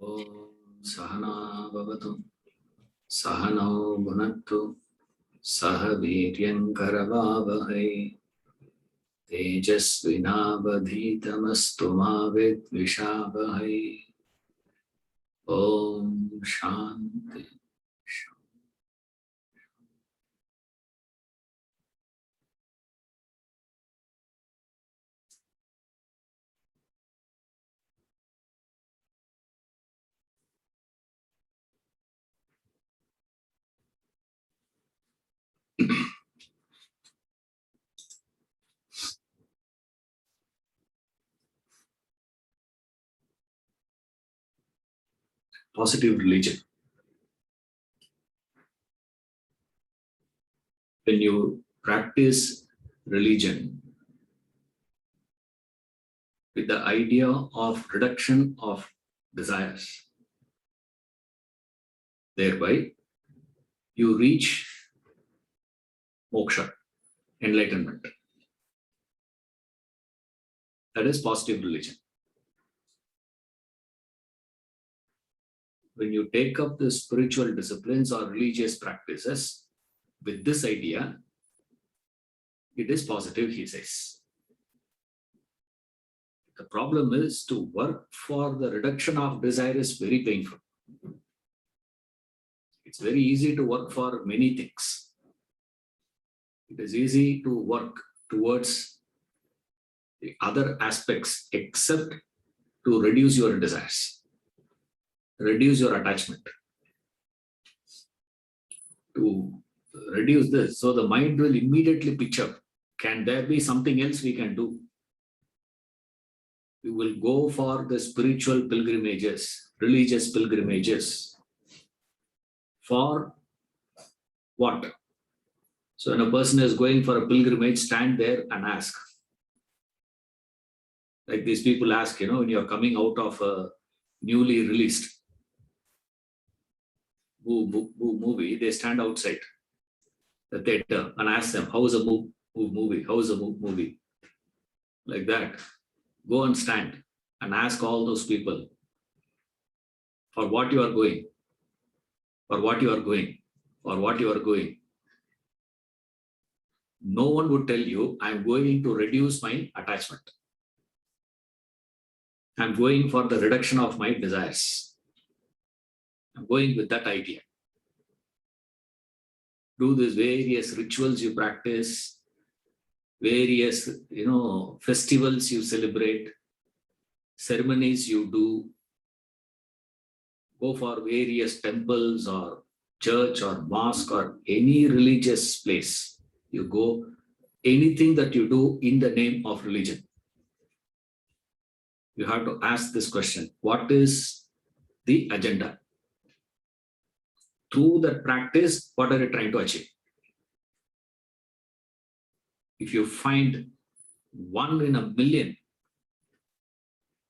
Om Sahana Bhavatu Sahano Bhunattu Saha Viryankaravavahai Tejasvinavadhitamastu ma vidvishavahai. Om Shanti. Positive religion. When you practice religion with the idea of reduction of desires, thereby you reach moksha, enlightenment. That is positive religion. When you take up the spiritual disciplines or religious practices with this idea, it is positive, he says. The problem is to work for the reduction of desire is very painful. It's very easy to work for many things. It is easy to work towards the other aspects except to reduce your desires, reduce your attachment. To reduce this, so the mind will immediately picture, can there be something else we can do? We will go for the spiritual pilgrimages, religious pilgrimages. For what? So when a person is going for a pilgrimage, stand there and ask. Like these people ask, when you're coming out of a newly released movie, they stand outside the theater and ask them, how is a movie? How is a movie? Like that. Go and stand and ask all those people for what you are going, for what you are going, for what you are going. No one would tell you, I'm going to reduce my attachment. I'm going for the reduction of my desires. I'm going with that idea. Do these various rituals you practice, various, festivals you celebrate, ceremonies you do, go for various temples or church or mosque or any religious place. You go, anything that you do in the name of religion. You have to ask this question, what is the agenda? Through that practice, what are you trying to achieve? If you find 1 in a million,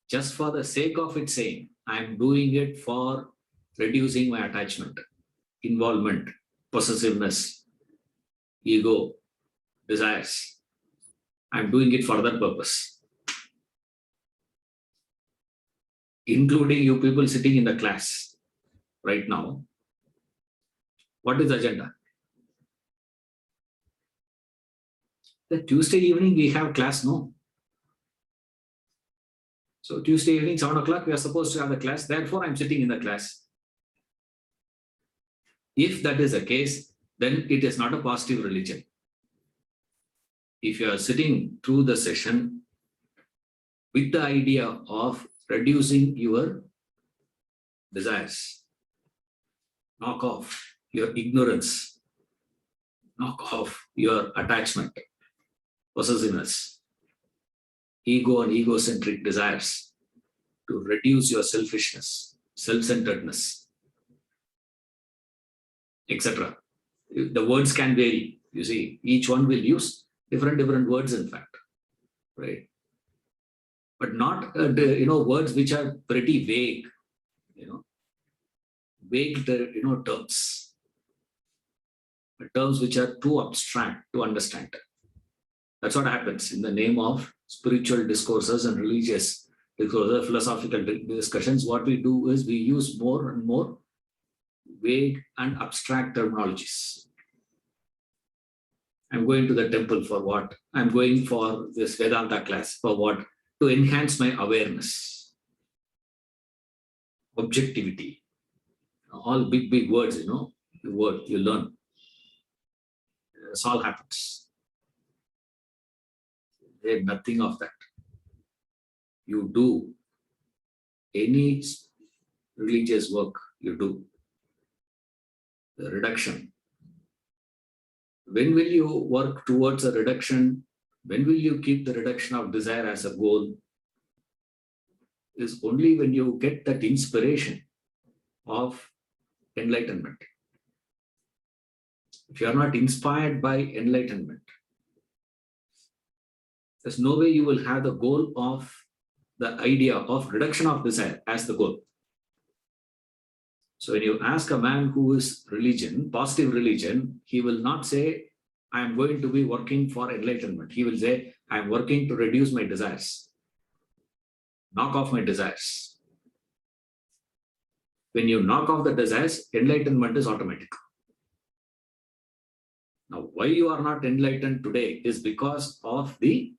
just for the sake of it saying, I'm doing it for reducing my attachment, involvement, possessiveness, ego, desires. I'm doing it for that purpose. Including you people sitting in the class right now. What is the agenda? The Tuesday evening we have class, no? So Tuesday evening, 7 o'clock, we are supposed to have the class. Therefore, I'm sitting in the class. If that is the case, then it is not a positive religion. If you are sitting through the session with the idea of reducing your desires, knock off your ignorance, knock off your attachment, possessiveness, ego and egocentric desires, to reduce your selfishness, self-centeredness, etc. The words can vary. You see, each one will use different words, in fact, right? But not words which are pretty vague, vague terms, terms which are too abstract to understand. That's what happens in the name of spiritual discourses and religious because of philosophical discussions, what we do is we use more and more vague and abstract terminologies. I'm going to the temple for what? I'm going for this Vedanta class for what? To enhance my awareness, objectivity, all big, big words, the word you learn. This all happens. There's nothing of that. You do any religious work, you do the reduction. When will you work towards a reduction? When will you keep the reduction of desire as a goal? Is only when you get that inspiration of enlightenment. If you are not inspired by enlightenment, there's no way you will have the goal of the idea of reduction of desire as the goal. So when you ask a man who is religion, positive religion, he will not say, I am going to be working for enlightenment. He will say, I am working to reduce my desires. Knock off my desires. When you knock off the desires, enlightenment is automatic. Now, why you are not enlightened today is because of the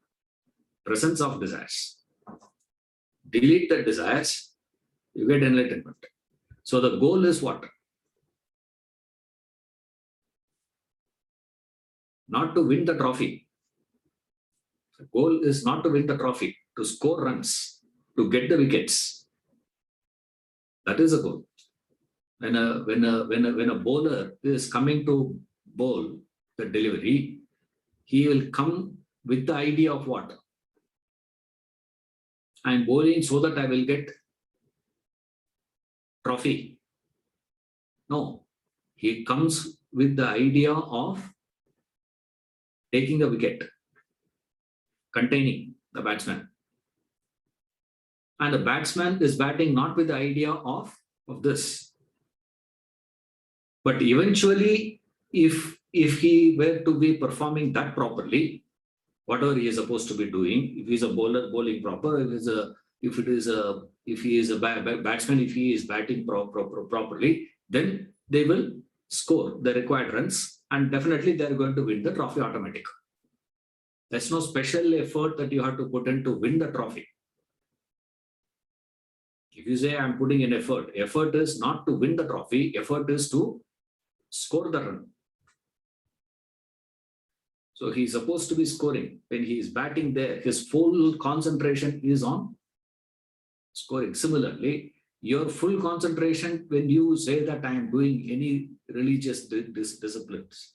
presence of desires. Delete the desires, you get enlightenment. So the goal is what? Not to win the trophy. The goal is not to win the trophy, to score runs, to get the wickets. That is the goal. When a bowler is coming to bowl the delivery, he will come with the idea of what? I am bowling so that I will get trophy. No, he comes with the idea of taking the wicket, containing the batsman. And the batsman is batting not with the idea of this. But eventually, if he were to be performing that properly, whatever he is supposed to be doing, if he is a bowler bowling proper, if he is a batsman, if he is batting properly, then they will score the required runs and definitely they are going to win the trophy automatic. There's no special effort that you have to put in to win the trophy. If you say I'm putting in effort is not to win the trophy, effort is to score the run. So he's supposed to be scoring. When he is batting there, his full concentration is on scoring. Similarly, your full concentration when you say that I am doing any religious disciplines,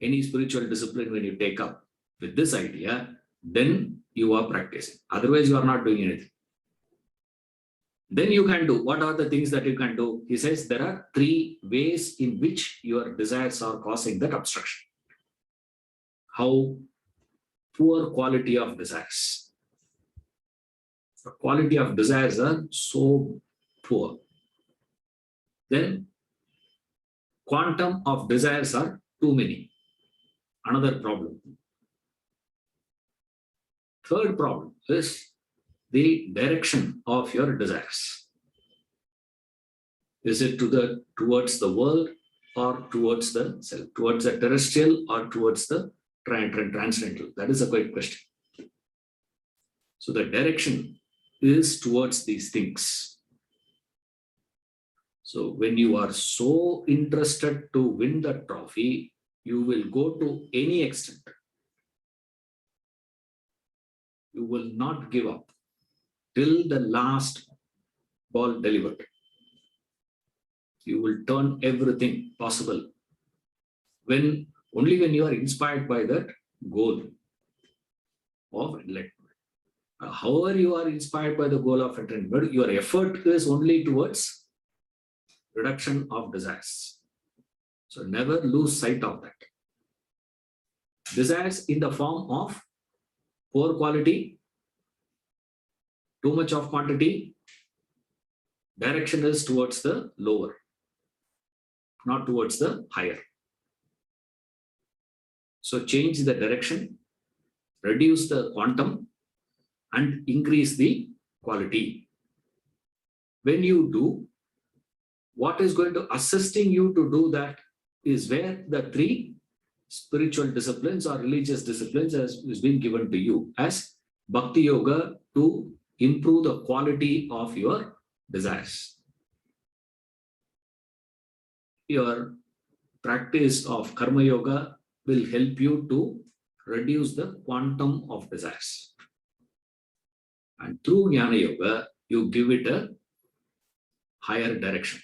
any spiritual discipline when you take up with this idea, then you are practicing. Otherwise, you are not doing anything. Then you can do, what are the things that you can do? He says there are 3 ways in which your desires are causing that obstruction. How? Poor quality of desires. The quality of desires are so poor. Then quantum of desires are too many. Another problem. Third problem is the direction of your desires. Is it towards the world or towards the self, towards the terrestrial or towards the transcendental? That is a great question. So the direction is towards these things. So when you are so interested to win the trophy, you will go to any extent. You will not give up till the last ball delivered. You will turn everything possible. Only when you are inspired by that goal of enlightenment. However you are inspired by the goal of enlightenment, your effort is only towards reduction of desires. So never lose sight of that. Desires in the form of poor quality, too much of quantity, direction is towards the lower, not towards the higher. So change the direction, reduce the quantum, and increase the quality. When you do, what is going to assisting you to do that is where the three spiritual disciplines or religious disciplines has been given to you as Bhakti Yoga to improve the quality of your desires. Your practice of Karma Yoga will help you to reduce the quantum of desires. And through Jnana Yoga, you give it a higher direction.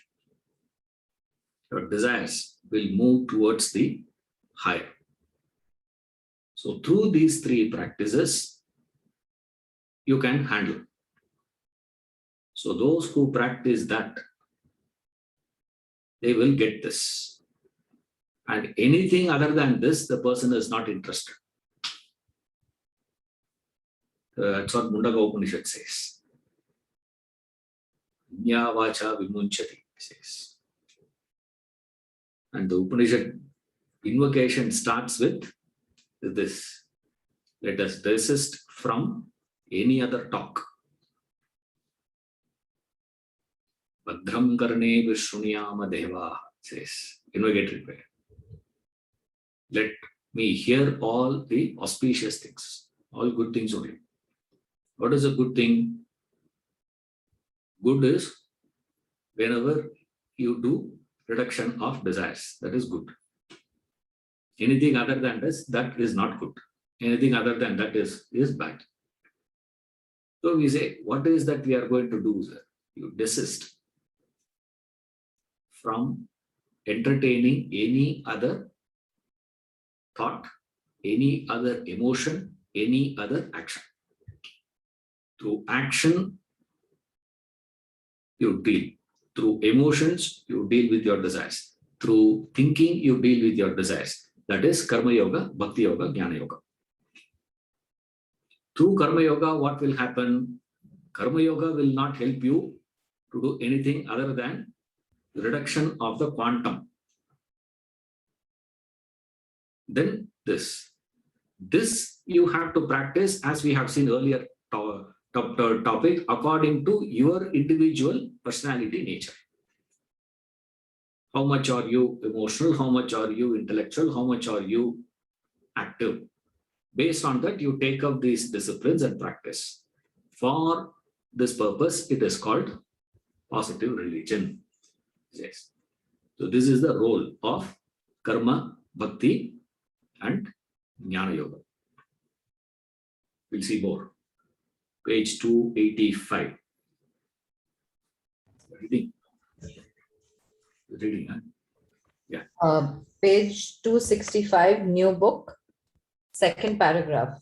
Your desires will move towards the higher. So through these three practices, you can handle. So those who practice that, they will get this. And anything other than this, the person is not interested. That's what Mundaka Upanishad says. Nyavacha vimunchati says. And the Upanishad invocation starts with this. Let us desist from any other talk. Bhadram karne vishruniyama deva says. Invocatory prayer. Let me hear all the auspicious things, all good things only. What is a good thing? Good is whenever you do reduction of desires, that is good. Anything other than this, that is not good. Anything other than that is bad. So we say, what is that we are going to do, sir? You desist from entertaining any other thought, any other emotion, any other action. Through action, you deal. Through emotions, you deal with your desires. Through thinking, you deal with your desires. That is Karma Yoga, Bhakti Yoga, Jnana Yoga. Through Karma Yoga, what will happen? Karma Yoga will not help you to do anything other than reduction of the quantum. Then this you have to practice, as we have seen earlier topic, according to your individual personality nature. How much are you emotional? How much are you intellectual? How much are you active? Based on that, you take up these disciplines and practice. For this purpose, it is called positive religion. Yes. So this is the role of Karma, Bhakti, and Jnana Yoga. We'll see more. Page 285. Reading. Reading, huh? Yeah. Page 265, new book, second paragraph.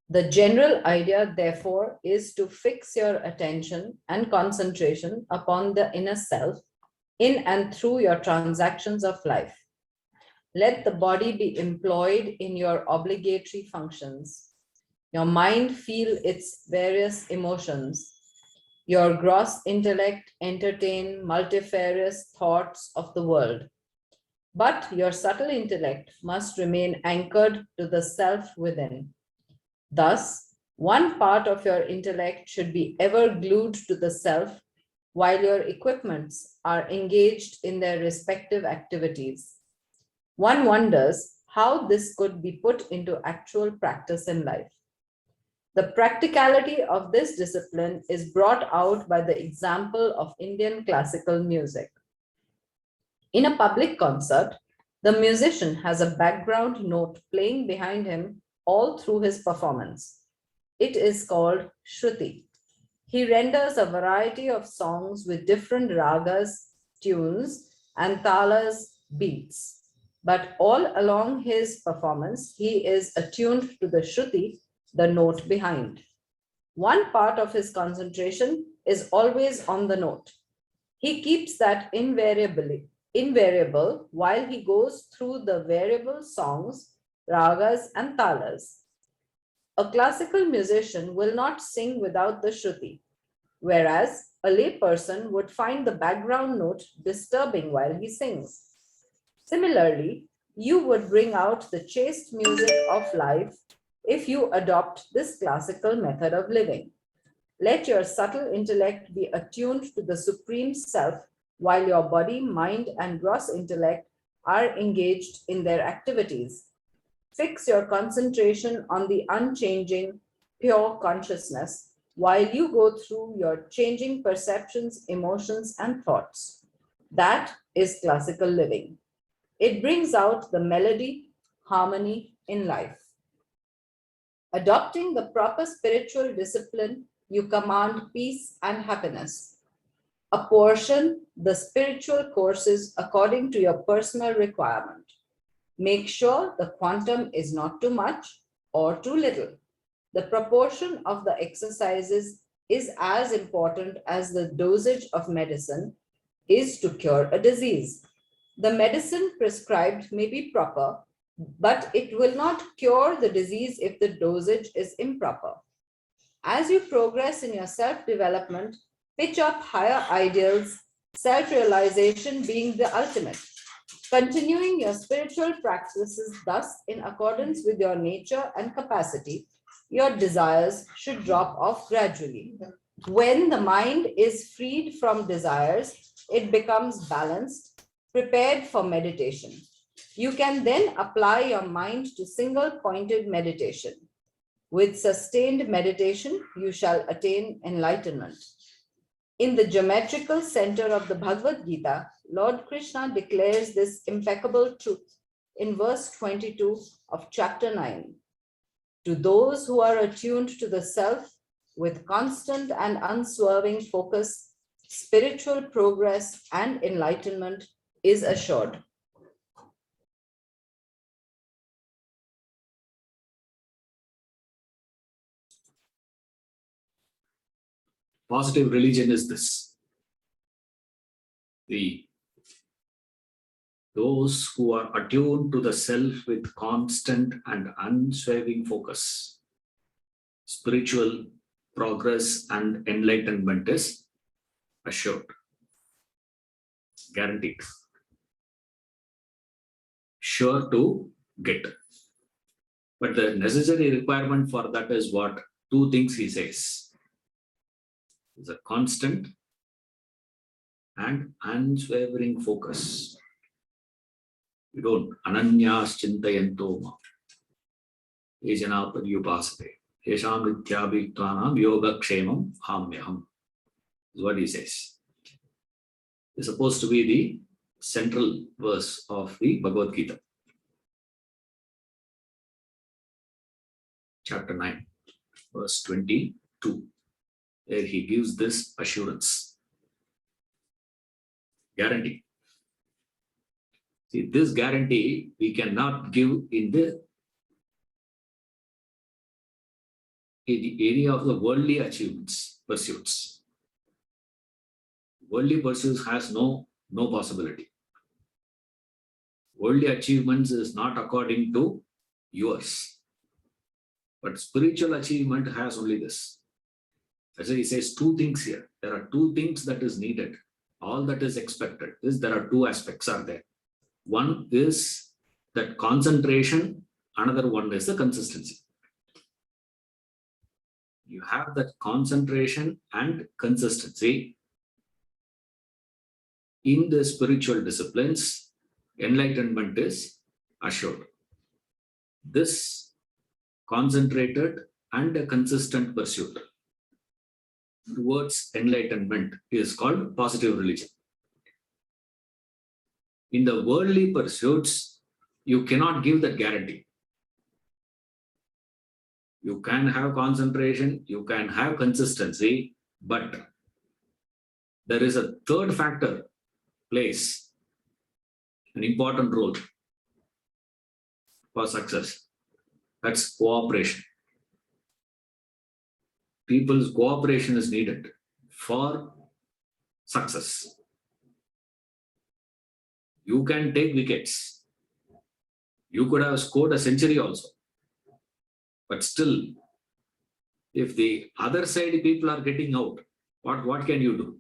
The general idea, therefore, is to fix your attention and concentration upon the inner self in and through your transactions of life. Let the body be employed in your obligatory functions. Your mind feel its various emotions. Your gross intellect entertain multifarious thoughts of the world. But your subtle intellect must remain anchored to the self within. Thus, one part of your intellect should be ever glued to the self, while your equipments are engaged in their respective activities. One wonders how this could be put into actual practice in life. The practicality of this discipline is brought out by the example of Indian classical music. In a public concert, the musician has a background note playing behind him all through his performance. It is called Shruti. He renders a variety of songs with different ragas, tunes, and talas, beats. But all along his performance, he is attuned to the Shruti, the note behind. One part of his concentration is always on the note. He keeps that invariable while he goes through the variable songs, ragas, and talas. A classical musician will not sing without the Shruti, whereas a layperson would find the background note disturbing while he sings. Similarly, you would bring out the chaste music of life if you adopt this classical method of living. Let your subtle intellect be attuned to the Supreme Self while your body, mind, and gross intellect are engaged in their activities. Fix your concentration on the unchanging, pure consciousness while you go through your changing perceptions, emotions, and thoughts. That is classical living. It brings out the melody, harmony in life. Adopting the proper spiritual discipline, you command peace and happiness. Apportion the spiritual courses according to your personal requirement. Make sure the quantum is not too much or too little. The proportion of the exercises is as important as the dosage of medicine is to cure a disease. The medicine prescribed may be proper, but it will not cure the disease if the dosage is improper. As you progress in your self-development, pitch up higher ideals, self-realization being the ultimate. Continuing your spiritual practices thus in accordance with your nature and capacity, your desires should drop off gradually. When the mind is freed from desires, it becomes balanced, prepared for meditation. You can then apply your mind to single-pointed meditation. With sustained meditation, you shall attain enlightenment. In the geometrical center of the Bhagavad Gita, Lord Krishna declares this impeccable truth in verse 22 of chapter 9. To those who are attuned to the self with constant and unswerving focus, spiritual progress and enlightenment is assured. Positive religion is this. Those who are attuned to the self with constant and unswerving focus, spiritual progress and enlightenment is assured, guaranteed, sure to get. But the necessary requirement for that is what? Two things he says. It's a constant and unswavering focus. You don't ananyas chintayanto ma ejana paryupasate yesham nityabhitvanam yoga kshemam hamyaham is what he says. It's supposed to be the central verse of the Bhagavad Gita. Chapter 9, verse 22. Where he gives this assurance, guarantee. See, this guarantee we cannot give in the area of the worldly achievements, pursuits. Worldly pursuits has no possibility. Worldly achievements is not according to yours. But spiritual achievement has only this. As he says, two things here. There are two things that is needed. All that is expected is there are two aspects are there. One is that concentration. Another one is the consistency. You have that concentration and consistency in the spiritual disciplines. Enlightenment is assured. This concentrated and a consistent pursuit towards enlightenment is called positive religion. In the worldly pursuits, you cannot give that guarantee. You can have concentration, you can have consistency, but there is a third factor plays an important role for success. That's cooperation. People's cooperation is needed for success. You can take wickets. You could have scored a century also. But still, if the other side people are getting out, what can you do?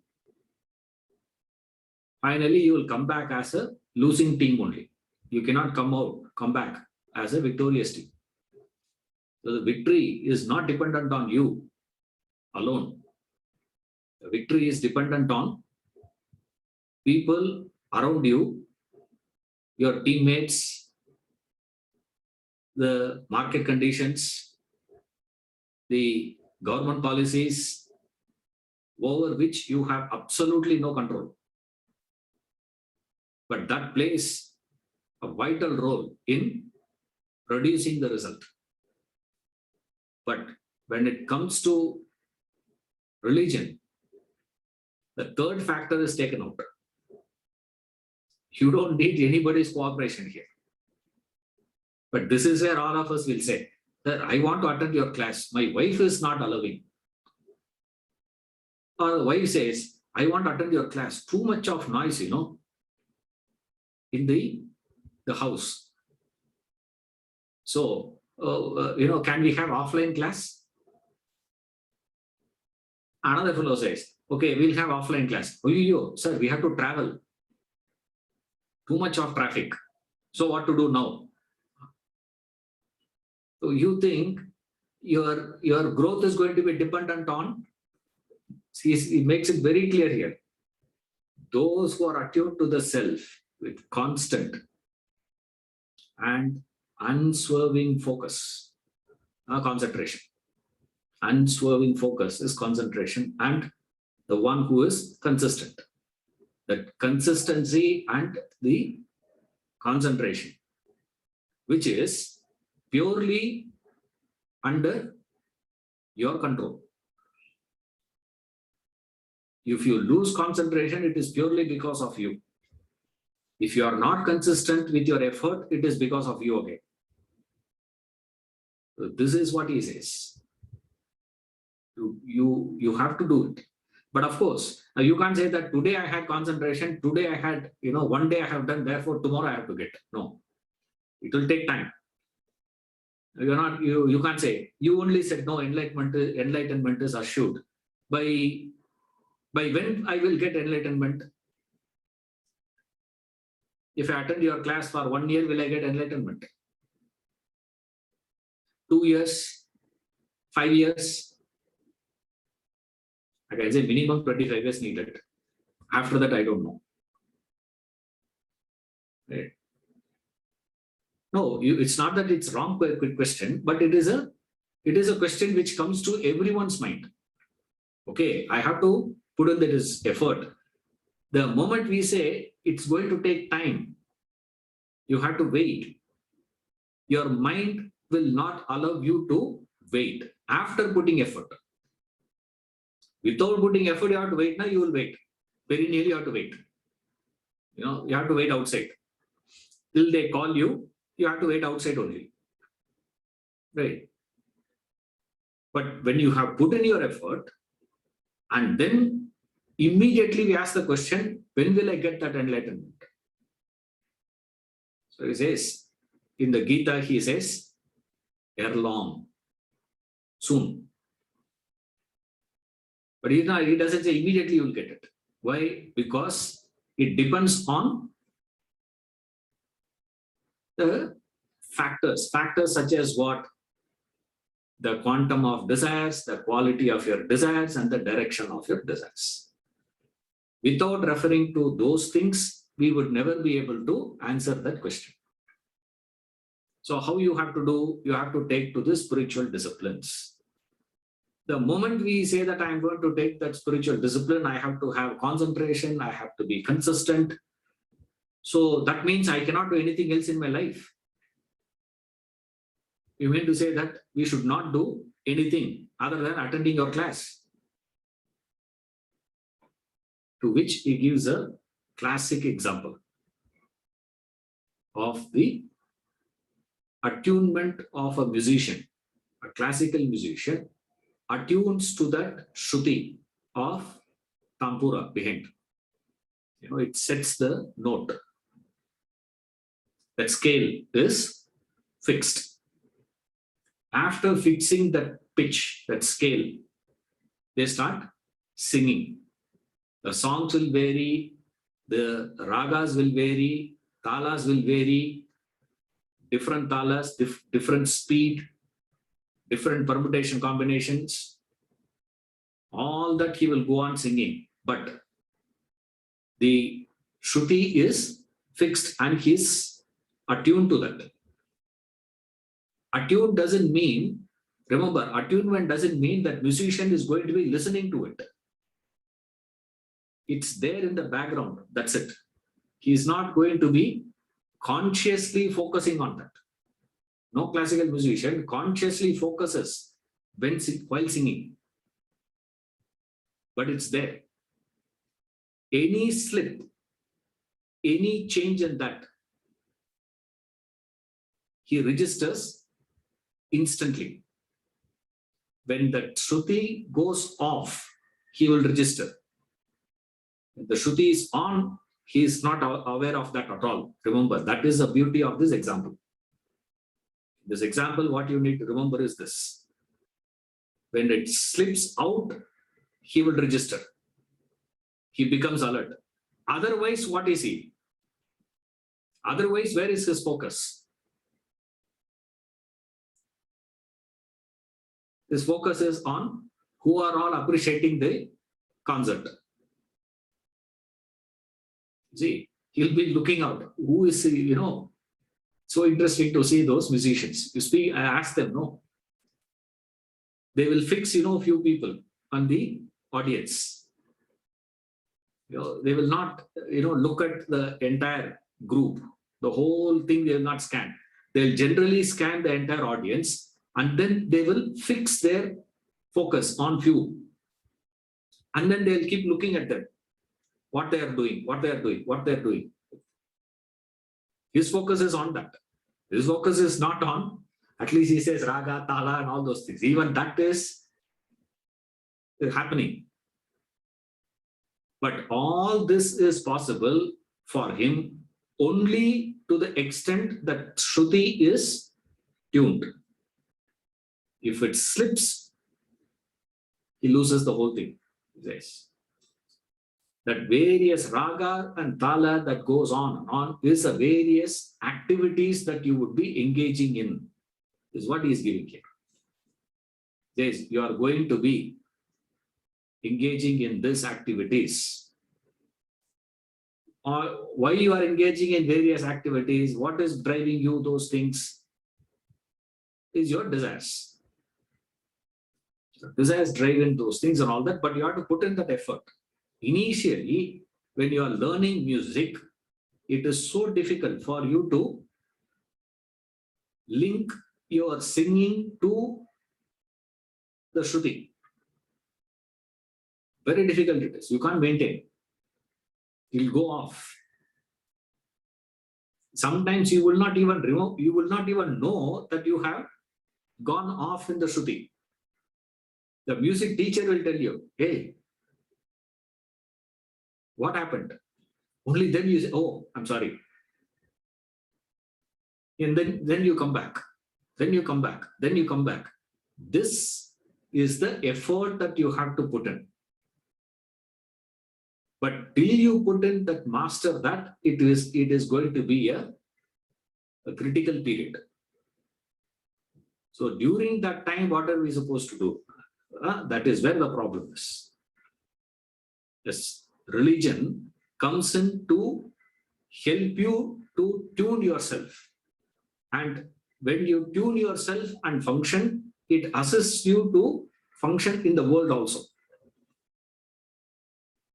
Finally, you will come back as a losing team only. You cannot come back as a victorious team. So the victory is not dependent on you alone. The victory is dependent on people around you, your teammates, the market conditions, the government policies over which you have absolutely no control. But that plays a vital role in producing the result. But when it comes to religion, the third factor is taken out. You don't need anybody's cooperation here. But this is where all of us will say, "Sir, I want to attend your class. My wife is not allowing." Or the wife says, "I want to attend your class. Too much of noise, in the house. So, can we have offline class?" Another fellow says, "Okay, we'll have offline class." "Oh, sir, we have to travel. Too much of traffic. So what to do now?" So you think your growth is going to be dependent on, he makes it very clear here, those who are attuned to the self with constant and unswerving focus, concentration. Unswerving focus is concentration, and the one who is consistent. That consistency and the concentration, which is purely under your control. If you lose concentration, it is purely because of you. If you are not consistent with your effort, it is because of you again. So this is what he says. You have to do it. But of course, you can't say that today I had concentration, today I had, one day I have done, therefore tomorrow I have to get. No, it will take time. You can't say, you only said no, enlightenment is assured. By when I will get enlightenment? If I attend your class for 1 year, will I get enlightenment? 2 years, 5 years? I can say minimum 25 years needed. After that, I don't know. Right? No, it's not that it's wrong quick question, but it is a question which comes to everyone's mind. Okay, I have to put in this effort. The moment we say it's going to take time, you have to wait. Your mind will not allow you to wait after putting effort. Without putting effort, you have to wait. Now you will wait. Very nearly you have to wait. You have to wait outside. Till they call you, you have to wait outside only. Right. But when you have put in your effort, and then immediately we ask the question, when will I get that enlightenment? So he says, in the Gita, he says, ere long, soon. But he doesn't say immediately you will get it. Why? Because it depends on the factors such as what? The quantum of desires, the quality of your desires, and the direction of your desires. Without referring to those things, we would never be able to answer that question. So how you have to do? You have to take to the spiritual disciplines. The moment we say that I'm going to take that spiritual discipline, I have to have concentration, I have to be consistent. So that means I cannot do anything else in my life. You mean to say that we should not do anything other than attending your class? To which he gives a classic example of the attunement of a musician. A classical musician attunes to that Shruti of Tampura behind. It sets the note. That scale is fixed. After fixing that pitch, that scale, they start singing. The songs will vary, the ragas will vary, talas will vary, different talas, different speed. different permutation combinations, all that he will go on singing. But the Shruti is fixed and he's attuned to that. Attuned doesn't mean, remember, attunement doesn't mean that musician is going to be listening to it. It's there in the background. That's it. He's not going to be consciously focusing on that. No classical musician consciously focuses while singing. But it's there. Any slip, any change in that, he registers instantly. When the Shruti goes off, he will register. When the Shruti is on, he is not aware of that at all. Remember, that is the beauty of this example. This example, what you need to remember is this. When it slips out, he will register. He becomes alert. Otherwise, what is he? Otherwise, where is his focus? His focus is on who are all appreciating the concert. See, he'll be looking out. Who is, so interesting to see those musicians. You speak, I ask them, no. They will fix, a few people on the audience. They will not, look at the entire group. The whole thing they will not scan. They'll generally scan the entire audience and then they will fix their focus on few. And then they'll keep looking at them. What they are doing, what they are doing, what they are doing. His focus is on that. His focus is not on, at least he says raga, tala and all those things. Even that is happening. But all this is possible for him only to the extent that Shruti is tuned. If it slips, he loses the whole thing. Yes. That various raga and tala that goes on and on is the various activities that you would be engaging in. Is what he is giving here. Yes, you are going to be engaging in these activities. Or why you are engaging in various activities, what is driving you those things is your desires. Desires driving those things and all that, but you have to put in that effort. Initially, when you are learning music, it is so difficult for you to link your singing to the Shruti. Very difficult it is. You can't maintain. It will go off. Sometimes you will not even know that you have gone off in the Shruti. The music teacher will tell you, hey, what happened? Only then you say, oh, I'm sorry. And then you come back. Then you come back. Then you come back. This is the effort that you have to put in. But till you put in that master that, it is going to be a critical period. So during that time, what are we supposed to do? That is where the problem is. Yes, religion comes in to help you to tune yourself. And when you tune yourself and function, it assists you to function in the world also.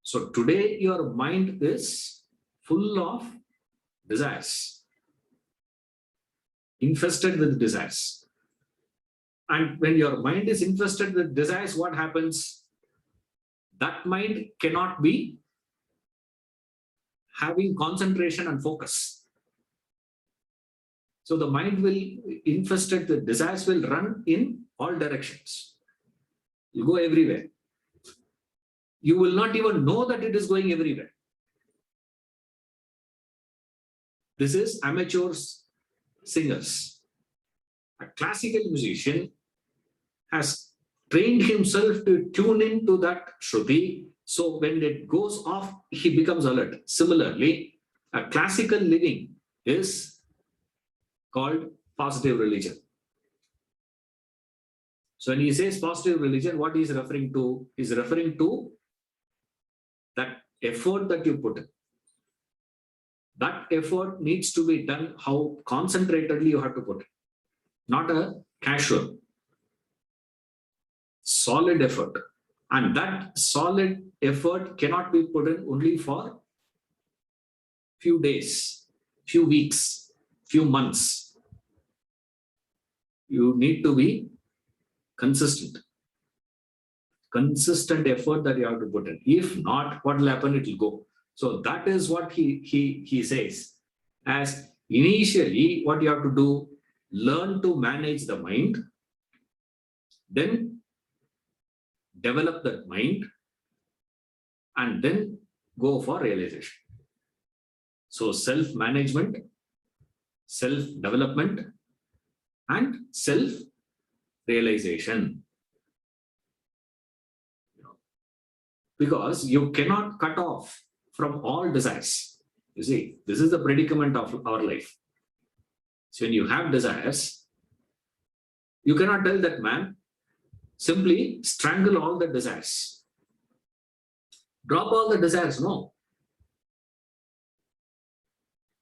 So today your mind is full of desires, infested with desires. And when your mind is infested with desires, what happens? That mind cannot be having concentration and focus. So the mind will infested, the desires will run in all directions. You go everywhere. You will not even know that it is going everywhere. This is amateur singers. A classical musician has trained himself to tune into that Shruti. So when it goes off, he becomes alert. Similarly, a classical living is called positive religion. So when he says positive religion, what he is referring to? Is referring to that effort that you put in. That effort needs to be done how concentratedly you have to put it, not a casual, solid effort. And that solid effort cannot be put in only for few days, few weeks, few months. You need to be consistent. Consistent effort that you have to put in. If not, what will happen? It will go. So that is what he says. As initially, what you have to do, learn to manage the mind, then develop that mind, and then go for realization. So self-management, self-development, and self-realization. Because you cannot cut off from all desires. You see, this is the predicament of our life. So when you have desires, you cannot tell that man, simply strangle all the desires. Drop all the desires, no.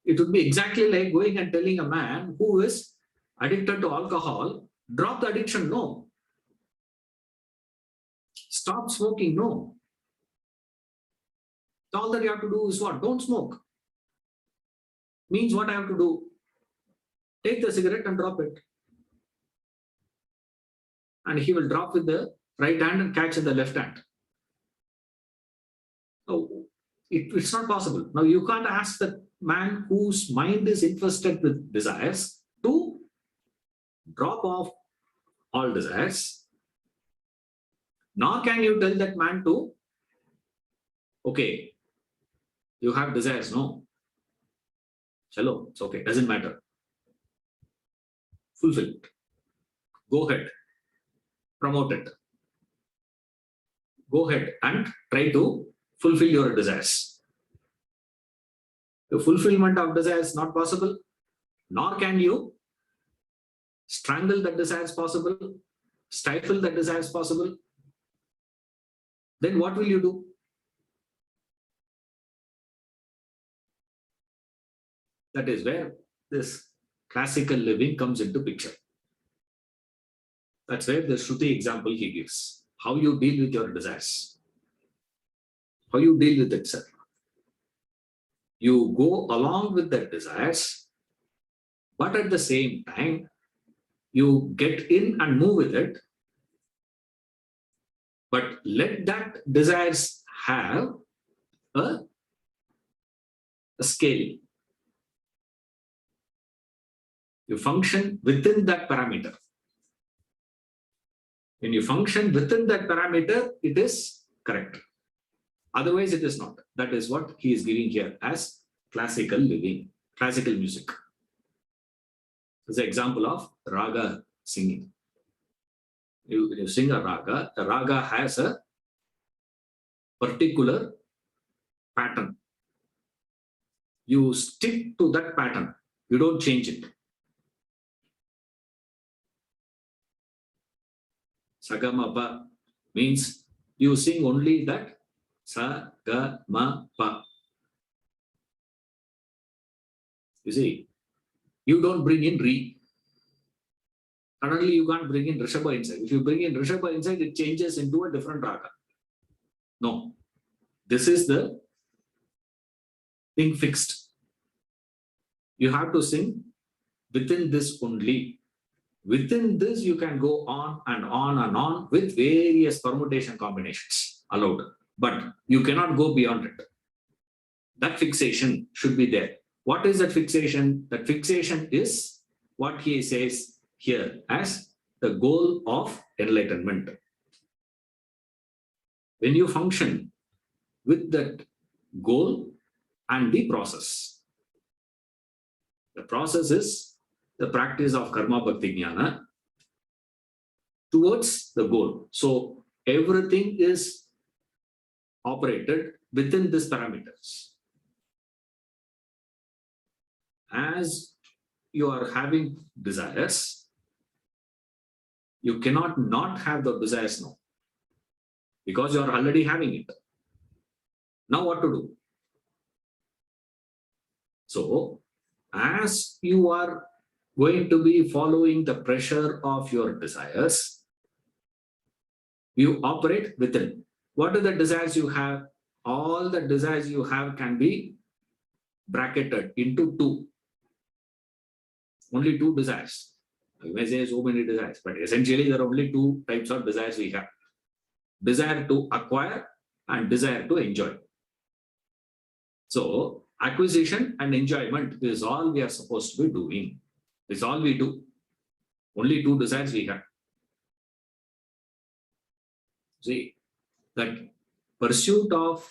It would be exactly like going and telling a man who is addicted to alcohol, drop the addiction, no. Stop smoking, no. All that you have to do is what? Don't smoke. Means what I have to do? Take the cigarette and drop it. And he will drop with the right hand and catch in the left hand. Oh, it's not possible. Now you can't ask the man whose mind is infested with desires to drop off all desires. Nor can you tell that man to, okay, you have desires, no. Chalo, it's okay, doesn't matter. Fulfill it. Go ahead. Promote it. Go ahead and try to fulfill your desires. The fulfillment of desires is not possible, nor can you strangle the desires possible, stifle the desires possible. Then what will you do? That is where this classical living comes into picture. That's where the Shruti example he gives. How you deal with your desires. How you deal with it, sir. You go along with the desires, but at the same time, you get in and move with it. But let that desires have a scale. You function within that parameter. When you function within that parameter, it is correct. Otherwise, it is not. That is what he is giving here as classical living, classical music. This is an example of raga singing. You sing a raga, the raga has a particular pattern. You stick to that pattern. You don't change it. Sagama-pa means you sing only that sa-ga-ma-pa. You see, you don't bring in re. Suddenly you can't bring in Rishabha inside. If you bring in Rishabha inside, it changes into a different raga. No. This is the thing fixed. You have to sing within this only. Within this, you can go on and on and on with various permutation combinations allowed. But you cannot go beyond it. That fixation should be there. What is that fixation? That fixation is what he says here as the goal of enlightenment. When you function with that goal and the process is the practice of karma bhakti jnana towards the goal. So everything is operated within these parameters. As you are having desires, You cannot not have the desires now, because you are already having it. Now what to do? So, as you are going to be following the pressure of your desires, you operate within. What are the desires you have? All the desires you have can be bracketed into two. Only two desires. You may say so many desires, but essentially there are only two types of desires we have. Desire to acquire and desire to enjoy. So, acquisition and enjoyment is all we are supposed to be doing. It's all we do. Only two desires we have. See, that pursuit of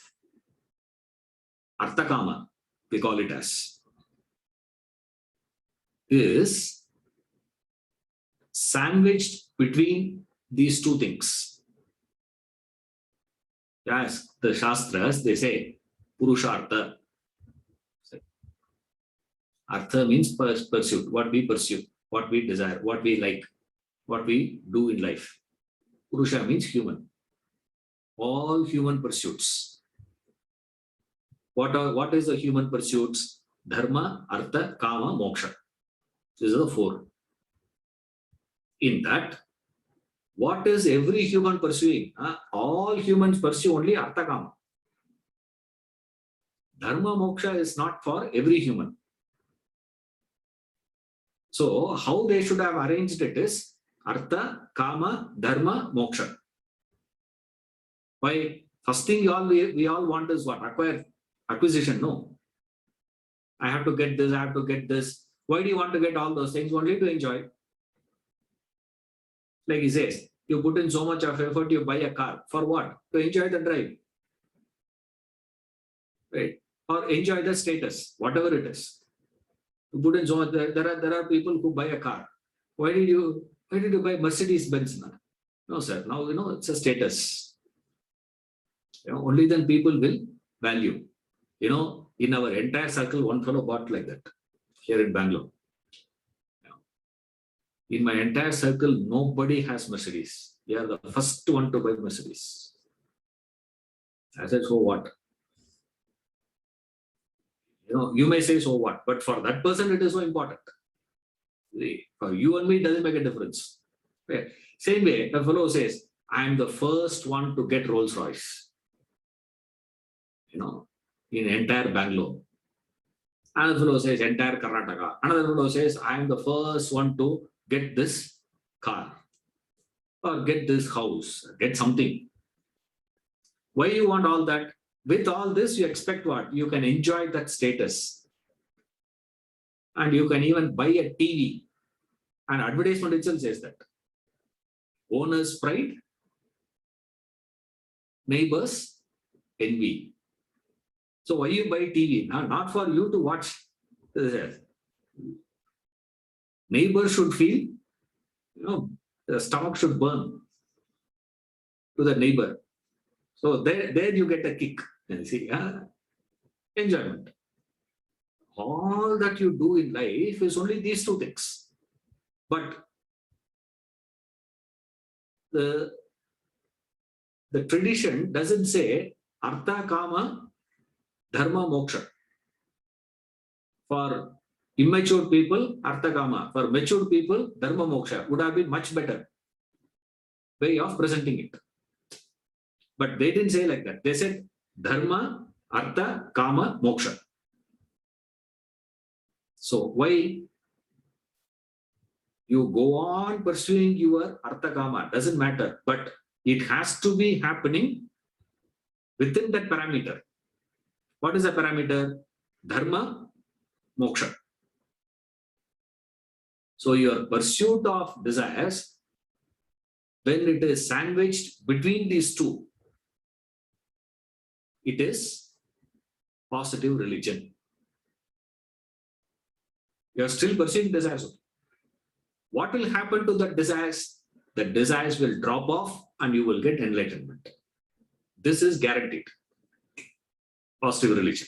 Arthakama, we call it as, is sandwiched between these two things. Yes, the Shastras, they say, Purushartha. Artha means pursuit, what we pursue, what we desire, what we like, what we do in life. Purusha means human. All human pursuits. What is the human pursuits? Dharma, Artha, Kama, Moksha. These are the four. In that, what is every human pursuing? All humans pursue only Artha, Kama. Dharma, Moksha is not for every human. So, how they should have arranged it is Artha, Kama, Dharma, Moksha. Why? First thing we all want is what? Acquisition. No. I have to get this, I have to get this. Why do you want to get all those things? Only to enjoy. Like he says, you put in so much of effort, you buy a car. For what? To enjoy the drive. Right? Or enjoy the status, whatever it is. You put in so much. There are people who buy a car. Why did you buy Mercedes Benz now? No, sir. Now it's a status. Only then people will value. In our entire circle, one fellow bought like that here in Bangalore. In my entire circle, nobody has Mercedes. They are the first one to buy Mercedes. I said, so what? You may say, so what? But for that person, it is so important. For you and me, it doesn't make a difference. Okay. Same way, the fellow says, I am the first one to get Rolls Royce. In entire Bangalore. Another fellow says, entire Karnataka. Another fellow says, I am the first one to get this car or get this house, get something. Why you want all that? With all this, you expect what? You can enjoy that status. And you can even buy a TV. And advertisement itself says that. Owner's pride, neighbors, envy. So why you buy TV? Not for you to watch. Neighbors should feel, the stomach should burn to the neighbor. So there you get a kick. See, enjoyment. All that you do in life is only these two things. But the tradition doesn't say Artha, Kama, Dharma, Moksha. For immature people, Artha, Kama. For mature people, Dharma, Moksha would have been much better way of presenting it. But they didn't say like that. They said Dharma, Artha, Kama, Moksha. So why you go on pursuing your Artha, Kama? Doesn't matter. But it has to be happening within that parameter. What is the parameter? Dharma, Moksha. So your pursuit of desires, when it is sandwiched between these two, it is positive religion. You are still pursuing desires. What will happen to the desires? The desires will drop off and you will get enlightenment. This is guaranteed. Positive religion.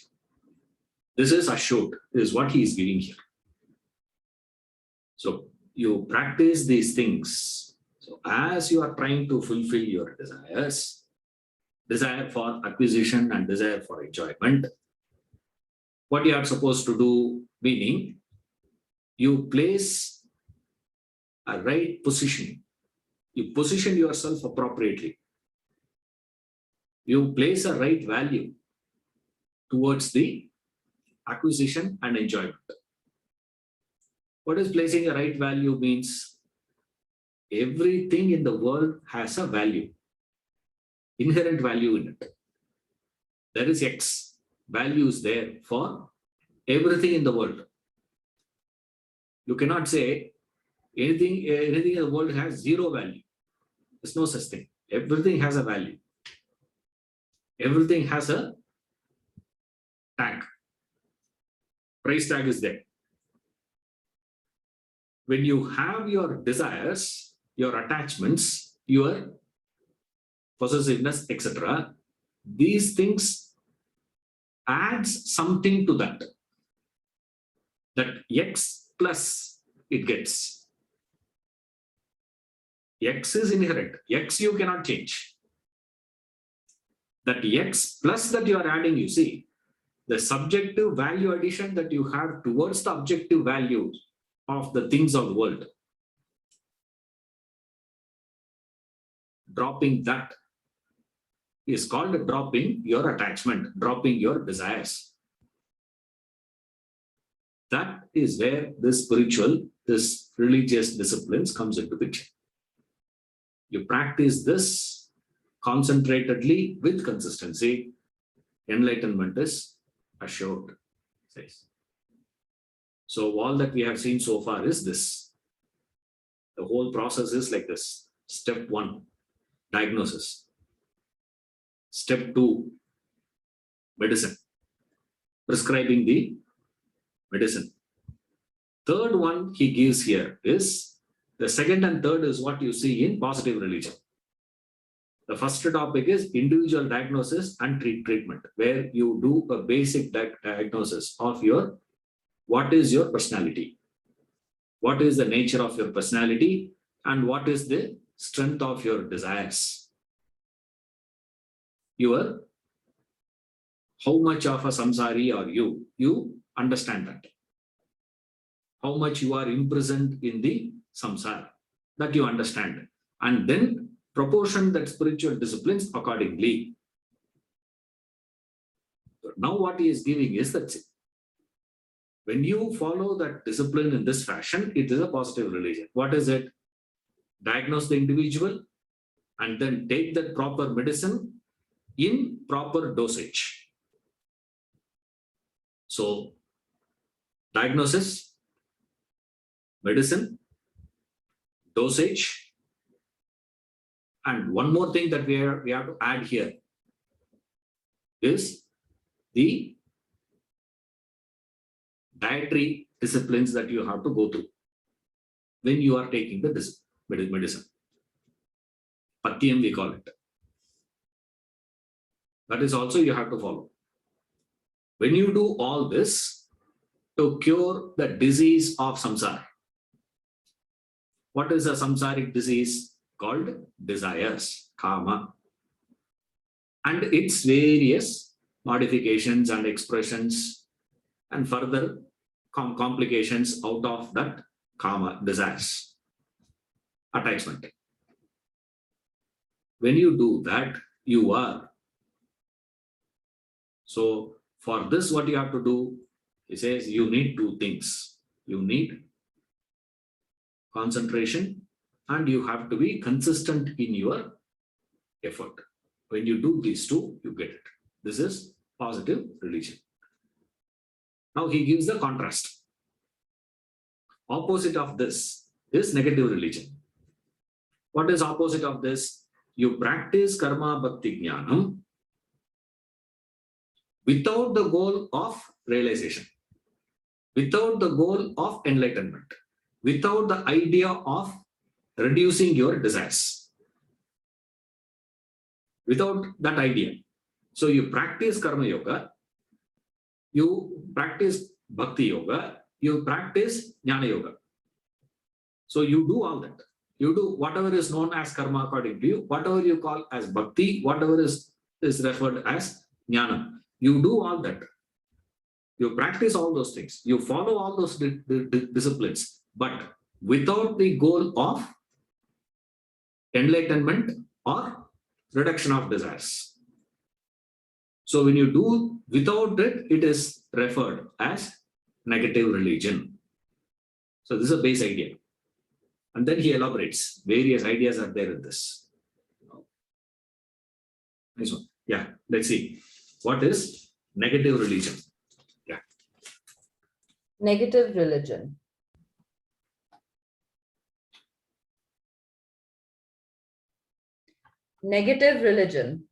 This is assured, is what he is giving here. So you practice these things. So as you are trying to fulfill your desires, desire for acquisition and desire for enjoyment, what you are supposed to do, meaning you place a right position. You position yourself appropriately. You place a right value towards the acquisition and enjoyment. What is placing a right value means? Everything in the world has a value, inherent value in it. There is X, value is there for everything in the world. You cannot say anything in the world has zero value. There's no such thing. Everything has a value. Everything has a tag. Price tag is there. When you have your desires, your attachments, your possessiveness, etc., these things adds something to that. That X plus it gets. X is inherent. X you cannot change. That X plus that you are adding, you see, the subjective value addition that you have towards the objective value of the things of the world. Dropping that is called dropping your attachment, dropping your desires. That is where this spiritual, this religious disciplines comes into picture. You practice this concentratedly with consistency, enlightenment is assured, says. So all that we have seen so far is this. The whole process is like this. Step 1, diagnosis. Step 2, medicine. Prescribing the medicine. Third one he gives here is, the second and third is what you see in positive religion. The first topic is individual diagnosis and treatment, where you do a basic diagnosis of your, what is your personality? What is the nature of your personality? And what is the strength of your desires? How much of a samsari are you? You understand that. How much you are imprisoned in the samsara, that you understand. And then proportion that spiritual disciplines accordingly. Now what he is giving is that when you follow that discipline in this fashion, it is a positive religion. What is it? Diagnose the individual and then take that proper medicine in proper dosage. So, diagnosis, medicine, dosage, and one more thing that we have to add here is the dietary disciplines that you have to go through when you are taking the medicine. Patyam we call it. That is also you have to follow. When you do all this to cure the disease of samsara. What is a samsaric disease? Called desires, kama. And its various modifications and expressions and further complications out of that kama, desires, attachment. When you do that, you are. So for this, what you have to do, he says you need two things. You need concentration and you have to be consistent in your effort. When you do these two, you get it. This is positive religion. Now he gives the contrast. Opposite of this is negative religion. What is opposite of this? You practice karma bhakti jnanam without the goal of realization, without the goal of enlightenment, without the idea of reducing your desires, without that idea. So you practice karma yoga, you practice bhakti yoga, you practice jnana yoga. So you do all that. You do whatever is known as karma according to you, whatever you call as bhakti, whatever is referred as jnana. You do all that. You practice all those things. You follow all those disciplines, but without the goal of enlightenment or reduction of desires. So when you do without it, it is referred as negative religion. So this is a base idea. And then he elaborates. Various ideas are there in this. Nice one. Yeah, let's see. What is negative religion? Yeah. Negative religion. Negative religion.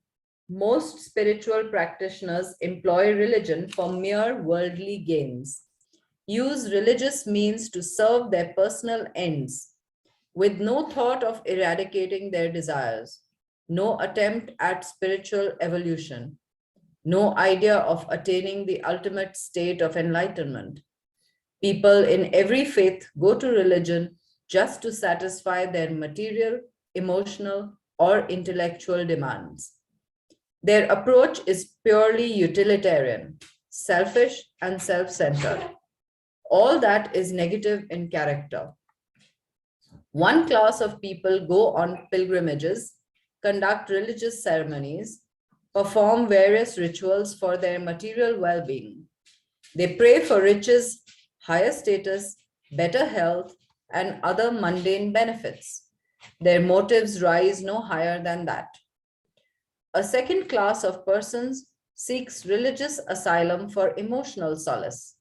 Most spiritual practitioners employ religion for mere worldly gains, use religious means to serve their personal ends, with no thought of eradicating their desires, no attempt at spiritual evolution, no idea of attaining the ultimate state of enlightenment. People in every faith go to religion just to satisfy their material, emotional, or intellectual demands. Their approach is purely utilitarian, selfish, and self-centered. All that is negative in character. One class of people go on pilgrimages, conduct religious ceremonies, perform various rituals for their material well-being. They pray for riches, higher status, better health, and other mundane benefits. Their motives rise no higher than that. A second class of persons seeks religious asylum for emotional solace.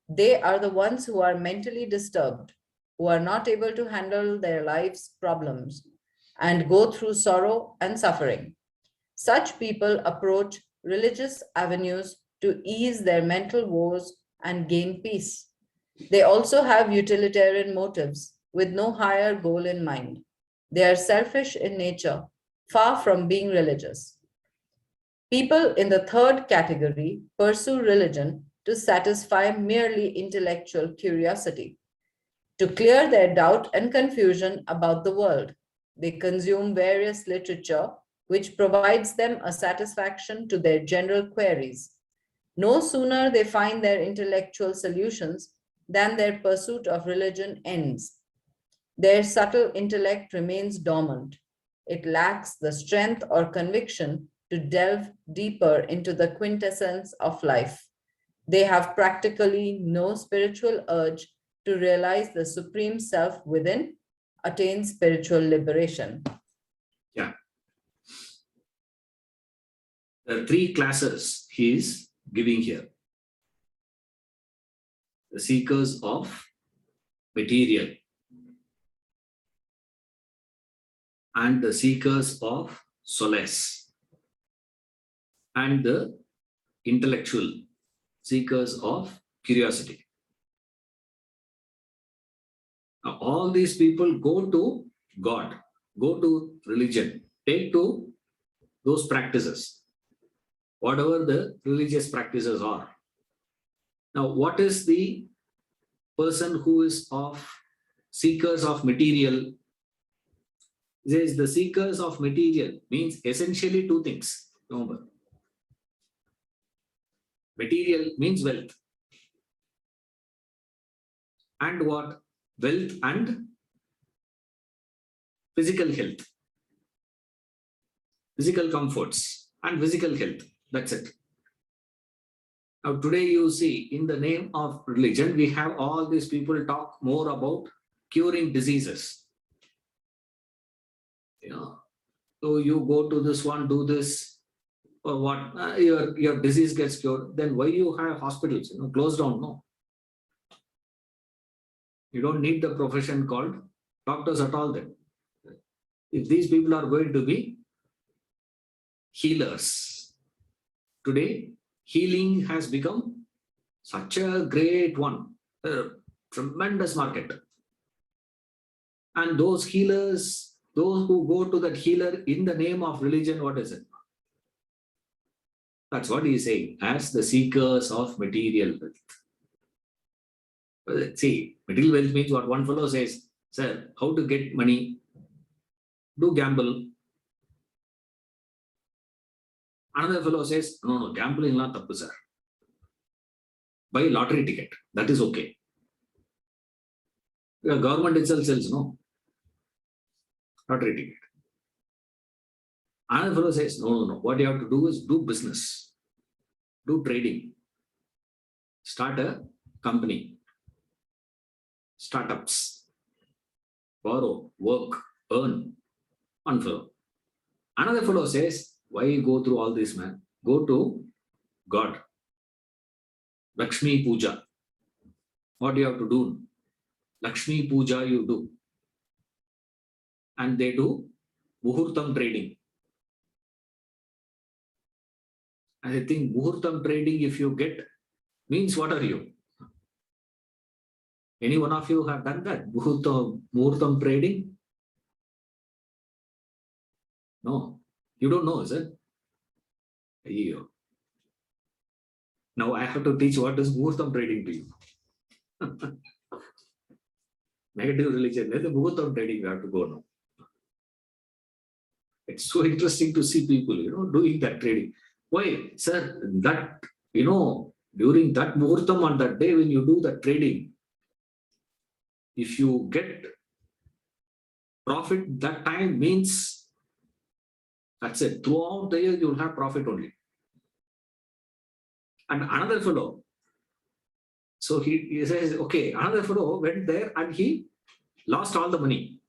They are the ones who are mentally disturbed, who are not able to handle their life's problems, and go through sorrow and suffering. Such people approach religious avenues to ease their mental woes and gain peace. They also have utilitarian motives with no higher goal in mind. They are selfish in nature, far from being religious. People in the third category pursue religion to satisfy merely intellectual curiosity, to clear their doubt and confusion about the world. They consume various literature which provides them a satisfaction to their general queries. No sooner they find their intellectual solutions than their pursuit of religion ends. Their subtle intellect remains dormant. It lacks the strength or conviction to delve deeper into the quintessence of life. They have practically no spiritual urge to realize the supreme self within, attain spiritual liberation. Yeah. The three classes he is giving here. The seekers of material and the seekers of solace and the intellectual seekers of curiosity. Now, all these people go to God, go to religion, take to those practices, whatever the religious practices are. Now, what is the person who is of seekers of material? Says the seekers of material means essentially two things. Remember, material means wealth. And what? Wealth and physical health, physical comforts and physical health. That's it. Now today you see in the name of religion, we have all these people talk more about curing diseases. So you go to this one, do this, or what, your disease gets cured. Then why you have hospitals, closed down? No. You don't need the profession called doctors at all then. If these people are going to be healers. Today, healing has become such a great one, a tremendous market. And those healers, those who go to that healer in the name of religion, what is it? That's what he's saying, as the seekers of material wealth. See, material wealth means what one fellow says, Sir, how to get money? Do gamble. Another fellow says, no, gambling not tappu, sir. Buy lottery ticket. That is okay. The government itself sells, no. Lottery ticket. Another fellow says, no. What you have to do is do business. Do trading. Start a company. Startups. Borrow, work, earn. One fellow. Another fellow says, why you go through all this, man? Go to God. Lakshmi Puja. What do you have to do? Lakshmi Puja you do. And they do Muhurtam trading. And I think Muhurtam trading, if you get, means what are you? Any one of you have done that? Muhurtam trading? No. You don't know, is it? Ayyo. Now I have to teach what is Muhurtam trading to you. Negative religion, the Muhurtam trading we have to go now. It's so interesting to see people, doing that trading. Why? Sir, that, during that Muhurtam on that day when you do the trading, if you get profit that time means, that's it. Throughout the year, you will have profit only. And another fellow, so he says, okay, another fellow went there and he lost all the money.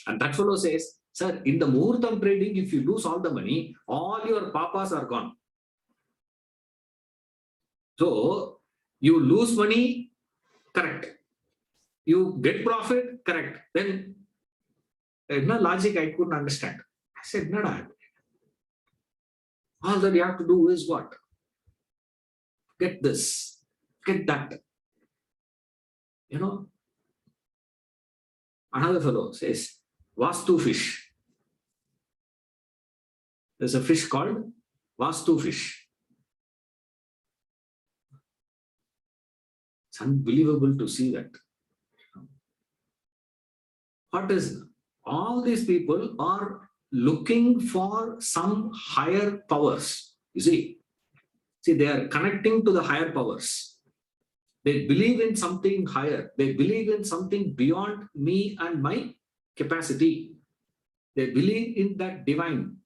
And that fellow says, sir, in the Muhurtam trading, if you lose all the money, all your papas are gone. So, you lose money, correct. You get profit, correct. Then, no logic I couldn't understand. I said, no, all that you have to do is what? Get this, get that. Another fellow says, Vastu fish. There's a fish called Vastu fish. It's unbelievable to see that. What is, all these people are looking for some higher powers. You see, they are connecting to the higher powers. They believe in something higher. They believe in something beyond me and my capacity. They believe in that divine.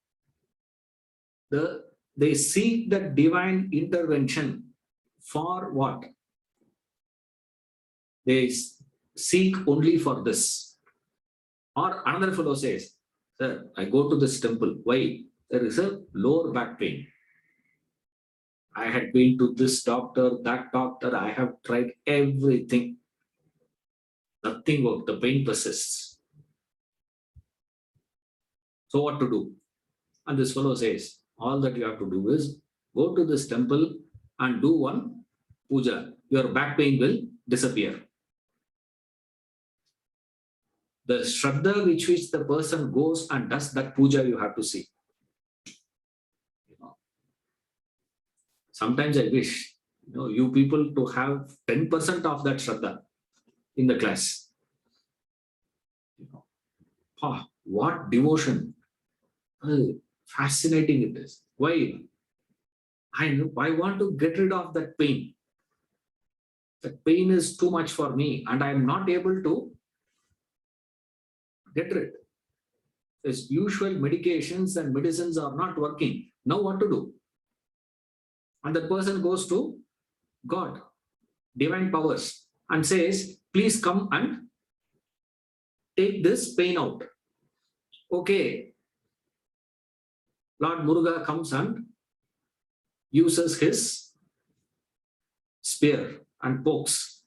They seek that divine intervention for what? They seek only for this. Or another fellow says, sir, I go to this temple. Why? There is a lower back pain. I had been to this doctor, that doctor. I have tried everything. Nothing worked. The pain persists. So what to do? And this fellow says, all that you have to do is go to this temple and do one puja. Your back pain will disappear. The Shraddha which the person goes and does that puja, you have to see. Sometimes I wish, you people to have 10% of that Shraddha in the class. What devotion. Fascinating it is. Why? I want to get rid of that pain. That pain is too much for me and I am not able to get rid. As usual, medications and medicines are not working. Now what to do? And the person goes to God, divine powers, and says, please come and take this pain out. Okay. Lord Muruga comes and uses his spear and pokes,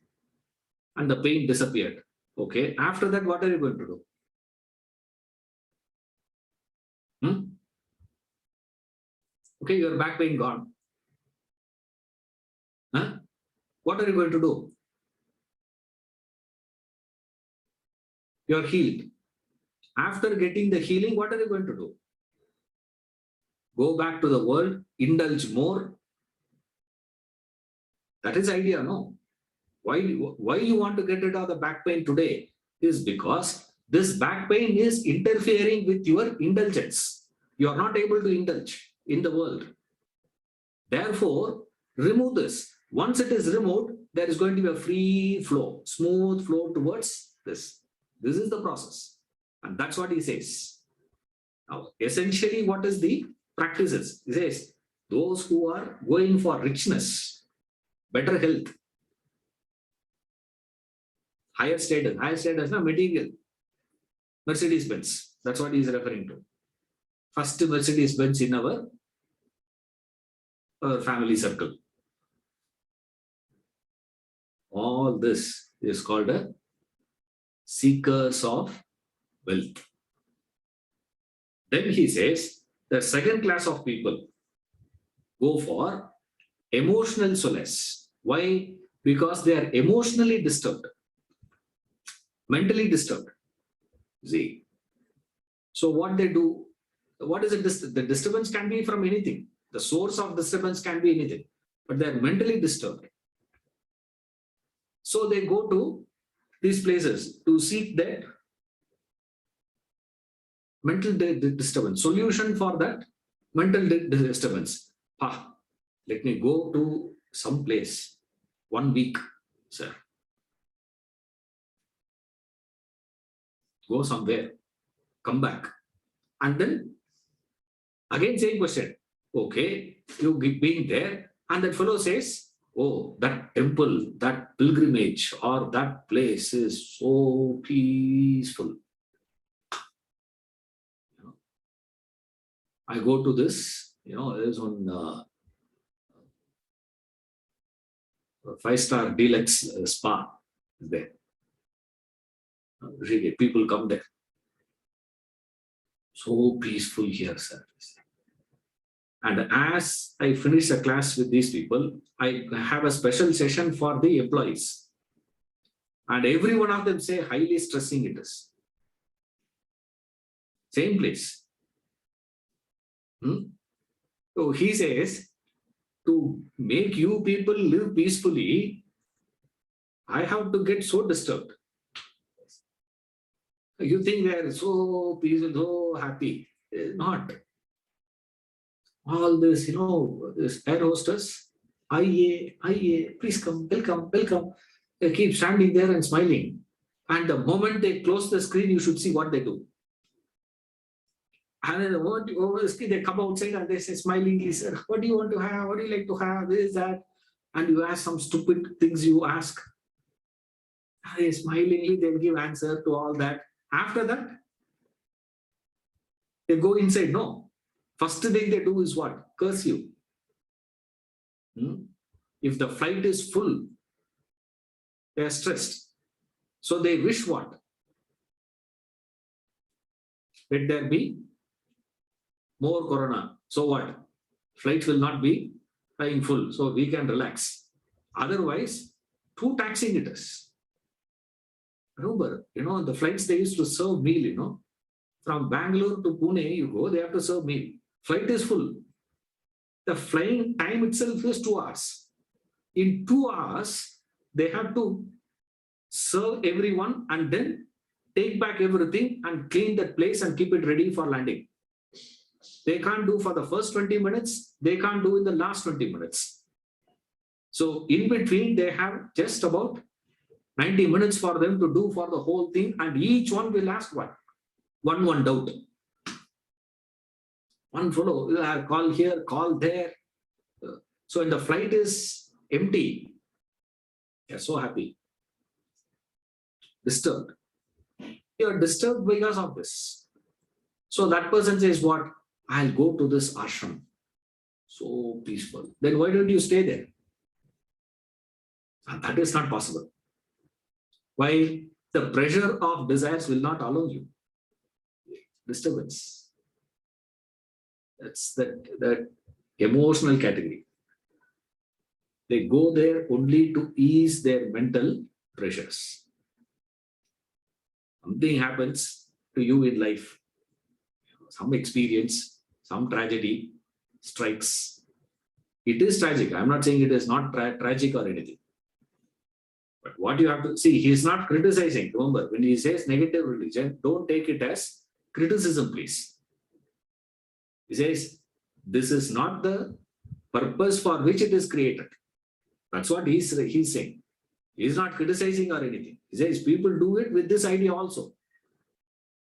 and the pain disappeared. Okay. After that, what are you going to do? Okay, your back pain gone. What are you going to do? You are healed. After getting the healing, what are you going to do? Go back to the world, indulge more. That is the idea, no? Why you want to get rid of the back pain today? is because this back pain is interfering with your indulgence. You are not able to indulge in the world. Therefore, remove this. Once it is removed, there is going to be a free flow, smooth flow towards this. This is the process. And that's what he says. Now, essentially, what is the practices? He says, those who are going for richness, better health, higher status, no material, Mercedes Benz. That's what he is referring to. First Mercedes Benz in our family circle. All this is called a seekers of wealth. Then he says the second class of people go for emotional solace. Why? Because they are emotionally disturbed, mentally disturbed. See. So what they do, what is it? The disturbance can be from anything. The source of disturbance can be anything, but they are mentally disturbed. So they go to these places to seek that mental disturbance, solution for that mental disturbance. Let me go to some place 1 week, sir. Go somewhere, come back. And then again same question. Okay, you being there, and that fellow says, oh, that temple, that pilgrimage, or that place is so peaceful. I go to this, there's one 5-star deluxe spa there. Really, people come there. So peaceful here, sir. And as I finish a class with these people, I have a special session for the employees. And every one of them say highly stressing it is. Same place. So he says, to make you people live peacefully, I have to get so disturbed. You think they are so peaceful, so happy. Not. All this, this air hostess, IA, please come, welcome. They keep standing there and smiling. And the moment they close the screen, you should see what they do. And then the moment over the screen, they come outside and they say smilingly, sir, what do you want to have? What do you like to have? This, that. And you ask some stupid things you ask. And they smilingly, they'll give answer to all that. After that, they go inside. No. First thing they do is what? Curse you. If the flight is full, they are stressed. So they wish what? Let there be more corona. So what? Flights will not be flying full. So we can relax. Otherwise, too taxing it is. Remember, the flights they used to serve meal, from Bangalore to Pune, you go, they have to serve meal. Flight is full. The flying time itself is 2 hours. In 2 hours, they have to serve everyone and then take back everything and clean that place and keep it ready for landing. They can't do for the first 20 minutes. They can't do in the last 20 minutes. So in between, they have just about 90 minutes for them to do for the whole thing. And each one will ask what? One doubt. One fellow will have call here, call there. So when the flight is empty, they are so happy. Disturbed. You are disturbed because of this. So that person says what? I'll go to this ashram. So peaceful. Then why don't you stay there? And that is not possible. Why? The pressure of desires will not allow you. Disturbance. That's that emotional category. They go there only to ease their mental pressures. Something happens to you in life. Some experience, some tragedy strikes. It is tragic. I'm not saying it is not tragic or anything. But what you have to see, he is not criticizing. Remember, when he says negative religion, don't take it as criticism, please. He says, this is not the purpose for which it is created. That's what he's saying. He's not criticizing or anything. He says people do it with this idea also.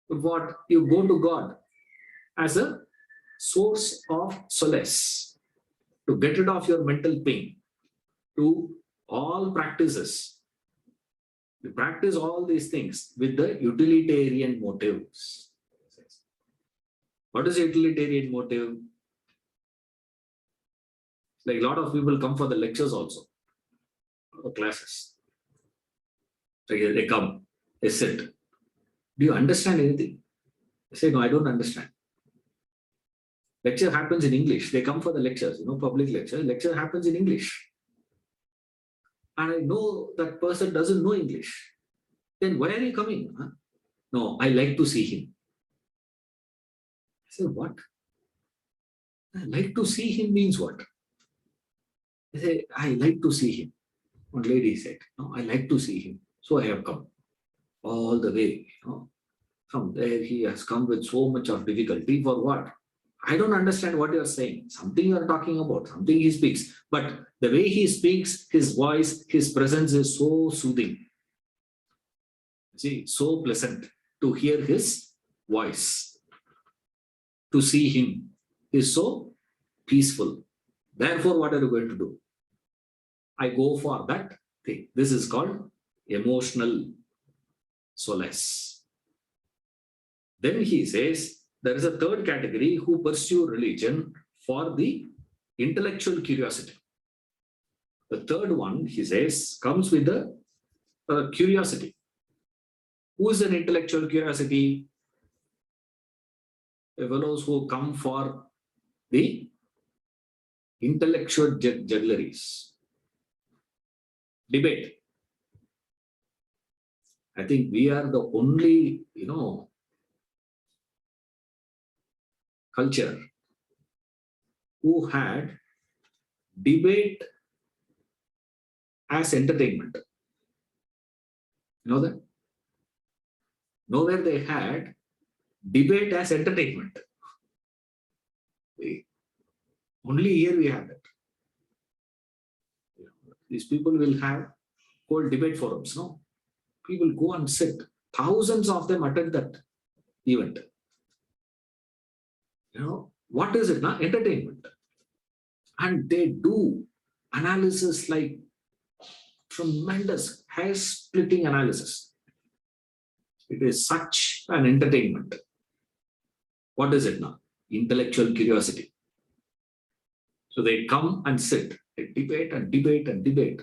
But what you go to God as a source of solace, to get rid of your mental pain, to all practices. You practice all these things with the utilitarian motives. What is utilitarian motive? Like a lot of people come for the lectures also, or classes. So they come, they sit. Do you understand anything? They say, no, I don't understand. Lecture happens in English. They come for the lectures, public lecture. Lecture happens in English. And I know that person doesn't know English. Then why are you coming? Huh? No, I like to see him. I said, what? I like to see him means what? I say, I like to see him. One lady said, no, I like to see him. So I have come all the way. From there he has come with so much of difficulty for what? I don't understand what you are saying. Something you are talking about, something he speaks. But the way he speaks, his voice, his presence is so soothing. See, so pleasant to hear his voice. To see him is so peaceful. Therefore, what are you going to do? I go for that thing. This is called emotional solace. Then he says, there is a third category who pursue religion for the intellectual curiosity. The third one, he says, comes with the curiosity. Who is an intellectual curiosity? The fellows who come for the intellectual juggleries. Debate. I think we are the only, culture who had debate as entertainment. You know that? Nowhere they had debate as entertainment. Only here we have that. These people will have whole debate forums, no? People go and sit. Thousands of them attend that event. What is it now? Entertainment. And they do analysis like tremendous, hair-splitting analysis. It is such an entertainment. What is it now? Intellectual curiosity. So they come and sit. They debate and debate and debate.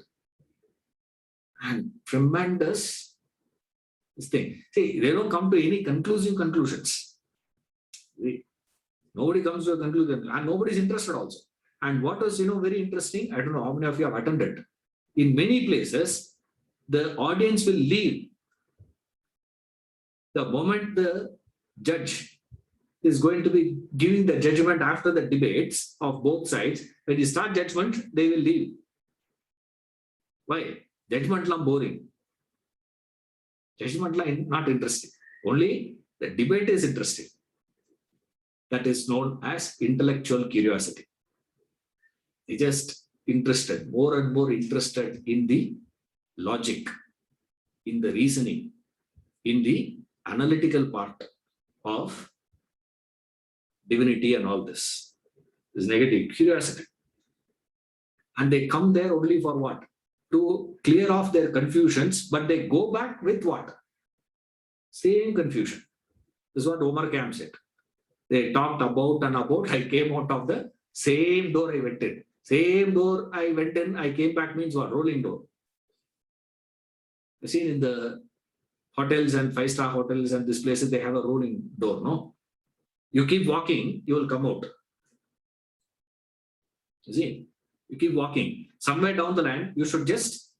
And tremendous this thing. See, they don't come to any conclusive conclusions. Nobody comes to a conclusion, and nobody is interested also. And what is, very interesting, I don't know how many of you have attended. In many places, the audience will leave the moment the judge is going to be giving the judgment after the debates of both sides. When you start judgment, they will leave. Why? Judgment lam boring. Judgment lam not interesting. Only the debate is interesting. That is known as intellectual curiosity. They just interested, more and more interested in the logic, in the reasoning, in the analytical part of divinity and all this. This negative curiosity. And they come there only for what? To clear off their confusions, but they go back with what? Same confusion. This is what Omar Khayyam said. They talked about and about. I came out of the same door I went in. Same door I went in, I came back means what? Rolling door. You see, in the hotels and five-star hotels and these places, they have a rolling door, no? You keep walking, you will come out. You see, you keep walking. Somewhere down the line, you should just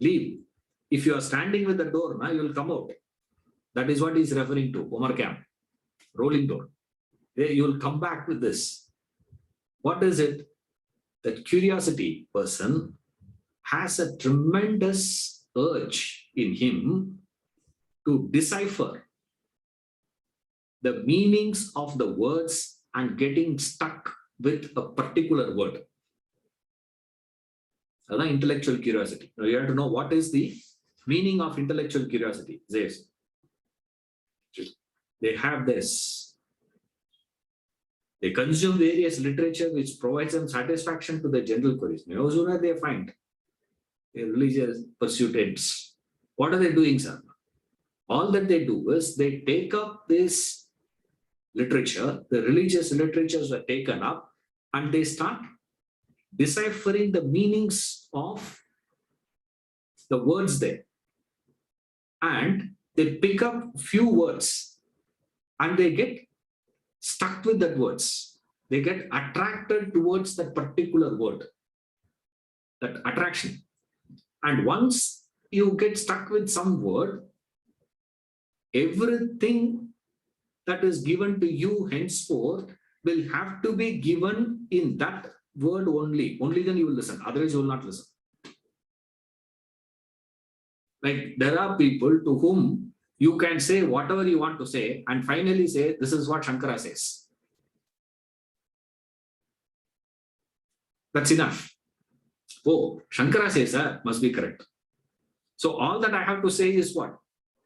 leave. If you are standing with the door, now you will come out. That is what he is referring to, Omar Khayyam. Rolling door. You will come back with this. What is it? That curiosity person has a tremendous urge in him to decipher the meanings of the words and getting stuck with a particular word. That's intellectual curiosity. Now you have to know what is the meaning of intellectual curiosity. They have this. They consume various literature which provides them satisfaction to the general queries. No sooner they find a religious pursuit ends. What are they doing, sir? All that they do is they take up this literature, the religious literatures are taken up, and they start deciphering the meanings of the words there. And they pick up few words and they get stuck with that words. They get attracted towards that particular word, that attraction. And once you get stuck with some word, everything that is given to you henceforth will have to be given in that word only. Only then you will listen. Otherwise, you will not listen. Like there are people to whom you can say whatever you want to say and finally say, this is what Shankara says. That's enough. Oh, Shankara says that must be correct. So all that I have to say is what?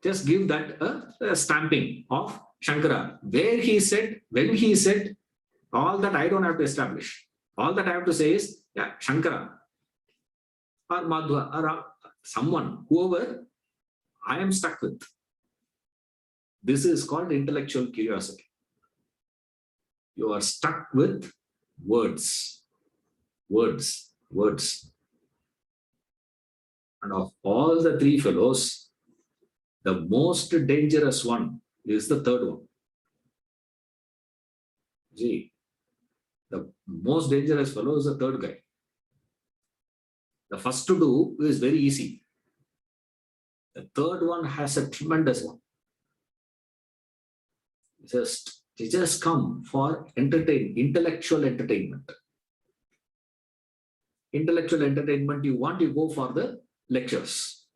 Just give that a stamping of Shankara. Where he said, when he said, all that I don't have to establish. All that I have to say is, yeah, Shankara or Madhva or someone, whoever I am stuck with. This is called intellectual curiosity. You are stuck with words, words, words. And of all the three fellows, the most dangerous one is the third one. Gee, the most dangerous fellow is the third guy. The first to do is very easy. The third one has a tremendous one. They just come for intellectual entertainment. Intellectual entertainment you want, you go for the lectures.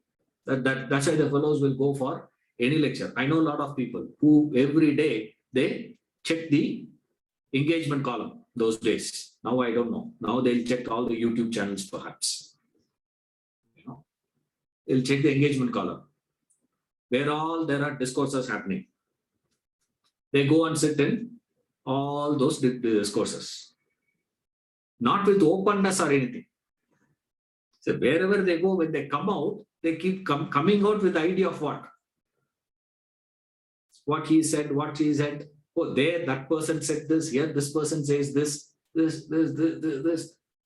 That's why the fellows will go for any lecture. I know a lot of people who every day they check the engagement column those days. Now I don't know. Now they'll check all the YouTube channels perhaps. They'll check the engagement column where all there are discourses happening. They go and sit in all those discourses. Not with openness or anything. So wherever they go, when they come out, they keep coming out with the idea of what? What he said, what she said. Oh, there, that person said this, here, this person says this.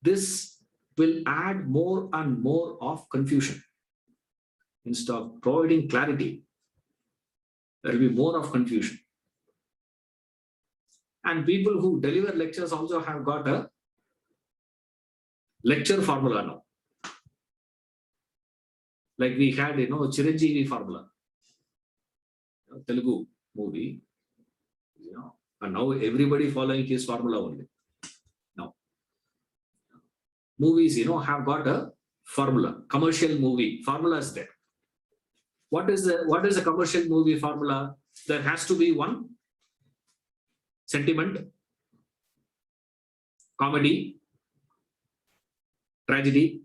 This will add more and more of confusion. Instead of providing clarity, there will be more of confusion. And people who deliver lectures also have got a lecture formula now. Like we had, Chiranjeevi formula, Telugu movie, and now everybody following his formula only. Now, movies, have got a formula, commercial movie formula is there. What is a commercial movie formula? There has to be one sentiment, comedy, tragedy,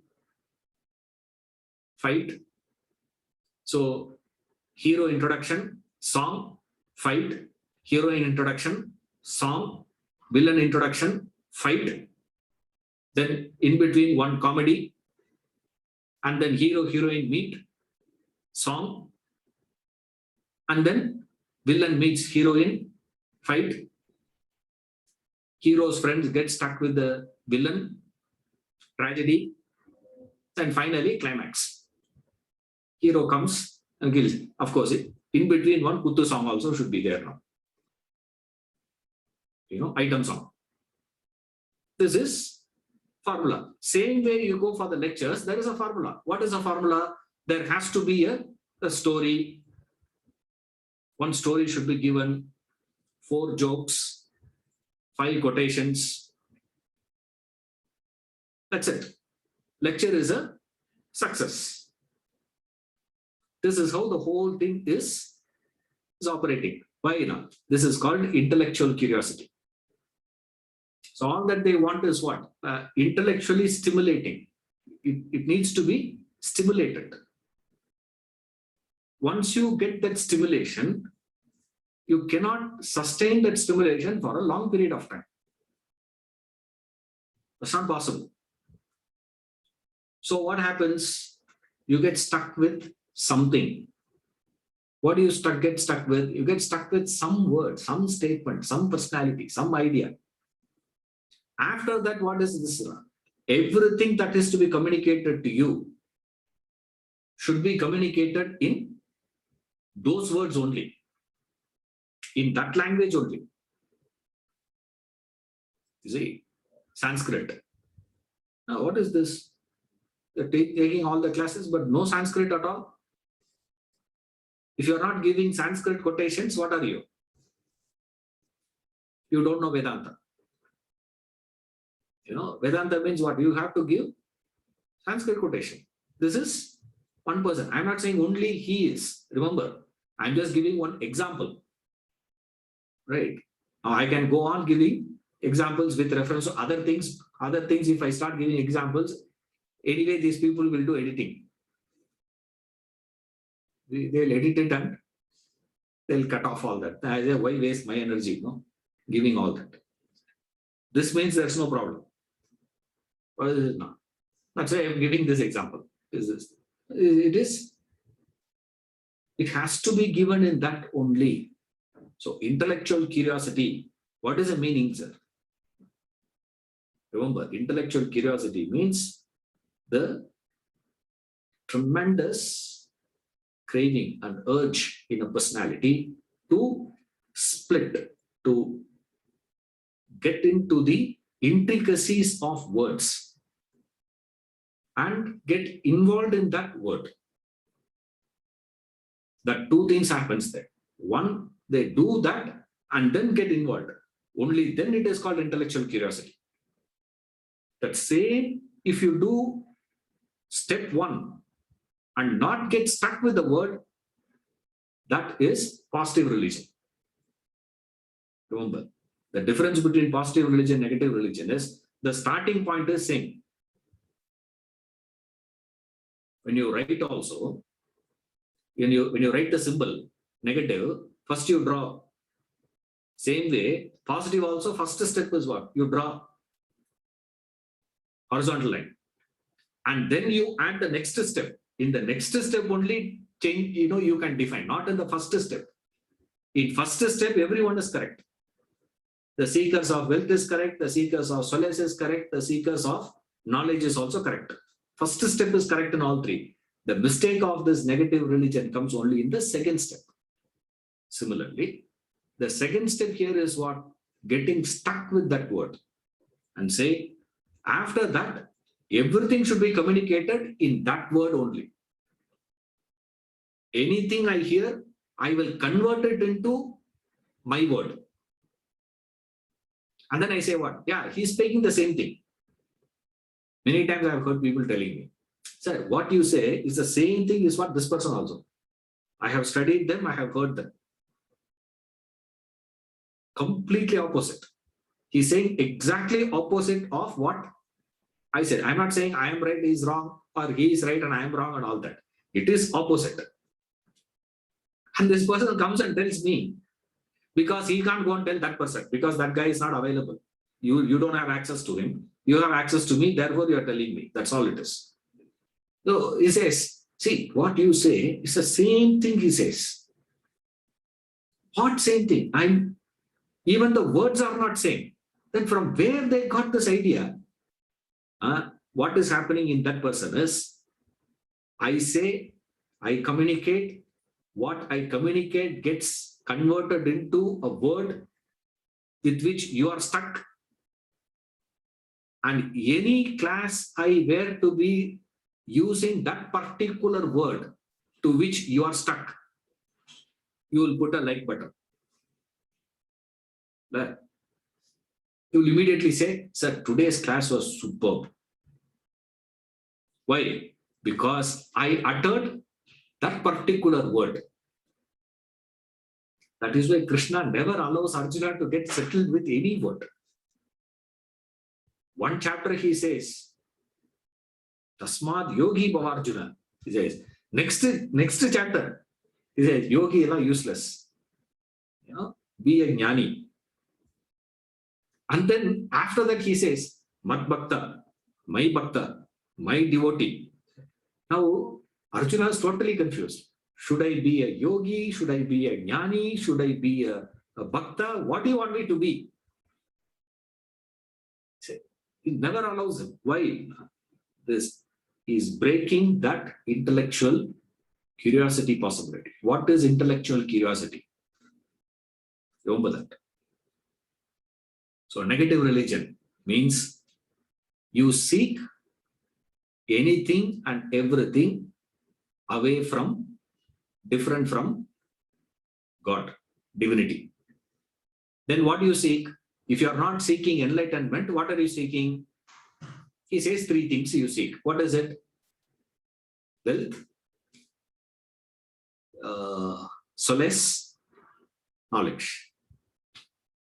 fight. So hero introduction, song, fight, heroine introduction, song, villain introduction, fight. Then in between one comedy, and then hero, heroine meet, song, and then villain meets heroine, fight. Hero's friends get stuck with the villain, tragedy, and finally climax. Hero comes and kills. Of course, in between one Kuttu song also should be there now. Item song. This is formula. Same way you go for the lectures, there is a formula. What is a formula? There has to be a story. One story should be given, 4 jokes, 5 quotations. That's it. Lecture is a success. This is how the whole thing is operating. Why now? This is called intellectual curiosity. So all that they want is what? Intellectually stimulating. It needs to be stimulated. Once you get that stimulation, you cannot sustain that stimulation for a long period of time. That's not possible. So what happens? You get stuck with something. What do you get stuck with? You get stuck with some word, some statement, some personality, some idea. After that, what is this? Everything that is to be communicated to you should be communicated in those words only, in that language only. You see, Sanskrit. Now, what is this? You're taking all the classes, but no Sanskrit at all. If you're not giving Sanskrit quotations, what are you? You don't know Vedanta. You know, Vedanta means what? You have to give Sanskrit quotation. This is one person. I'm not saying only he is. Remember, I'm just giving one example. Right? Now I can go on giving examples with reference to other things. Other things, if I start giving examples, anyway, these people will do editing. They'll edit it and they'll cut off all that. I say, why waste my energy, no? Giving all that. This means there's no problem. What is it now? That's why I'm giving this example. It has to be given in that only. So intellectual curiosity, what is the meaning, sir? Remember, intellectual curiosity means the tremendous craving and urge in a personality to split, to get into the intricacies of words and get involved in that word. That two things happens there. One, they do that and then get involved. Only then it is called intellectual curiosity. That same, if you do step one and not get stuck with the word, that is positive religion. Remember, the difference between positive religion and negative religion is the starting point is same. When you write also, when you write the symbol negative, first you draw. Same way, positive also, first step is what? You draw horizontal line. And then you add the next step. In the next step only change, you can define, not in the first step. In first step, everyone is correct. The seekers of wealth is correct, the seekers of solace is correct, the seekers of knowledge is also correct. First step is correct in all three. The mistake of this negative religion comes only in the second step. Similarly, the second step here is what? Getting stuck with that word and say, after that, everything should be communicated in that word only. Anything I hear, I will convert it into my word. And then I say what? Yeah, he's speaking the same thing. Many times I've heard people telling me, sir, what you say is the same thing is what this person also. I have studied them, I have heard them. Completely opposite. He's saying exactly opposite of what I said. I'm not saying I am right, he is wrong, or he is right and I am wrong and all that. It is opposite. And this person comes and tells me, because he can't go and tell that person, because that guy is not available. You don't have access to him. You have access to me, therefore you are telling me. That's all it is. So he says, see, what you say is the same thing he says. What same thing? Even the words are not same. Then from where they got this idea? What is happening in that person is, I say, I communicate, what I communicate gets converted into a word with which you are stuck. And any class I were to be using that particular word to which you are stuck, you will put a like button. You will immediately say, sir, today's class was superb. Why? because I uttered that particular word. That is why Krishna never allows Arjuna to get settled with any word. One chapter he says, Tasmad yogi bhava Arjuna. He says, next chapter, he says, yogi is useless. Be a jnani. And then after that he says, Mat Bhakta, my devotee. Now Arjuna is totally confused. Should I be a yogi? Should I be a jnani? Should I be a bhakta? What do you want me to be? He never allows him. Why? This is breaking that intellectual curiosity possibility. What is intellectual curiosity? Remember that. So negative religion means you seek anything and everything away from, different from God, divinity. Then what do you seek? If you are not seeking enlightenment, what are you seeking? He says 3 things you seek. What is it? Wealth, solace, knowledge.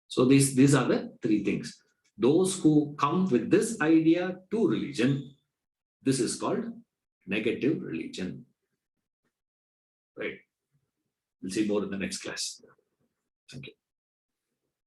So these are the 3 things. Those who come with this idea to religion, this is called negative religion. Right. We'll see more in the next class. Thank you.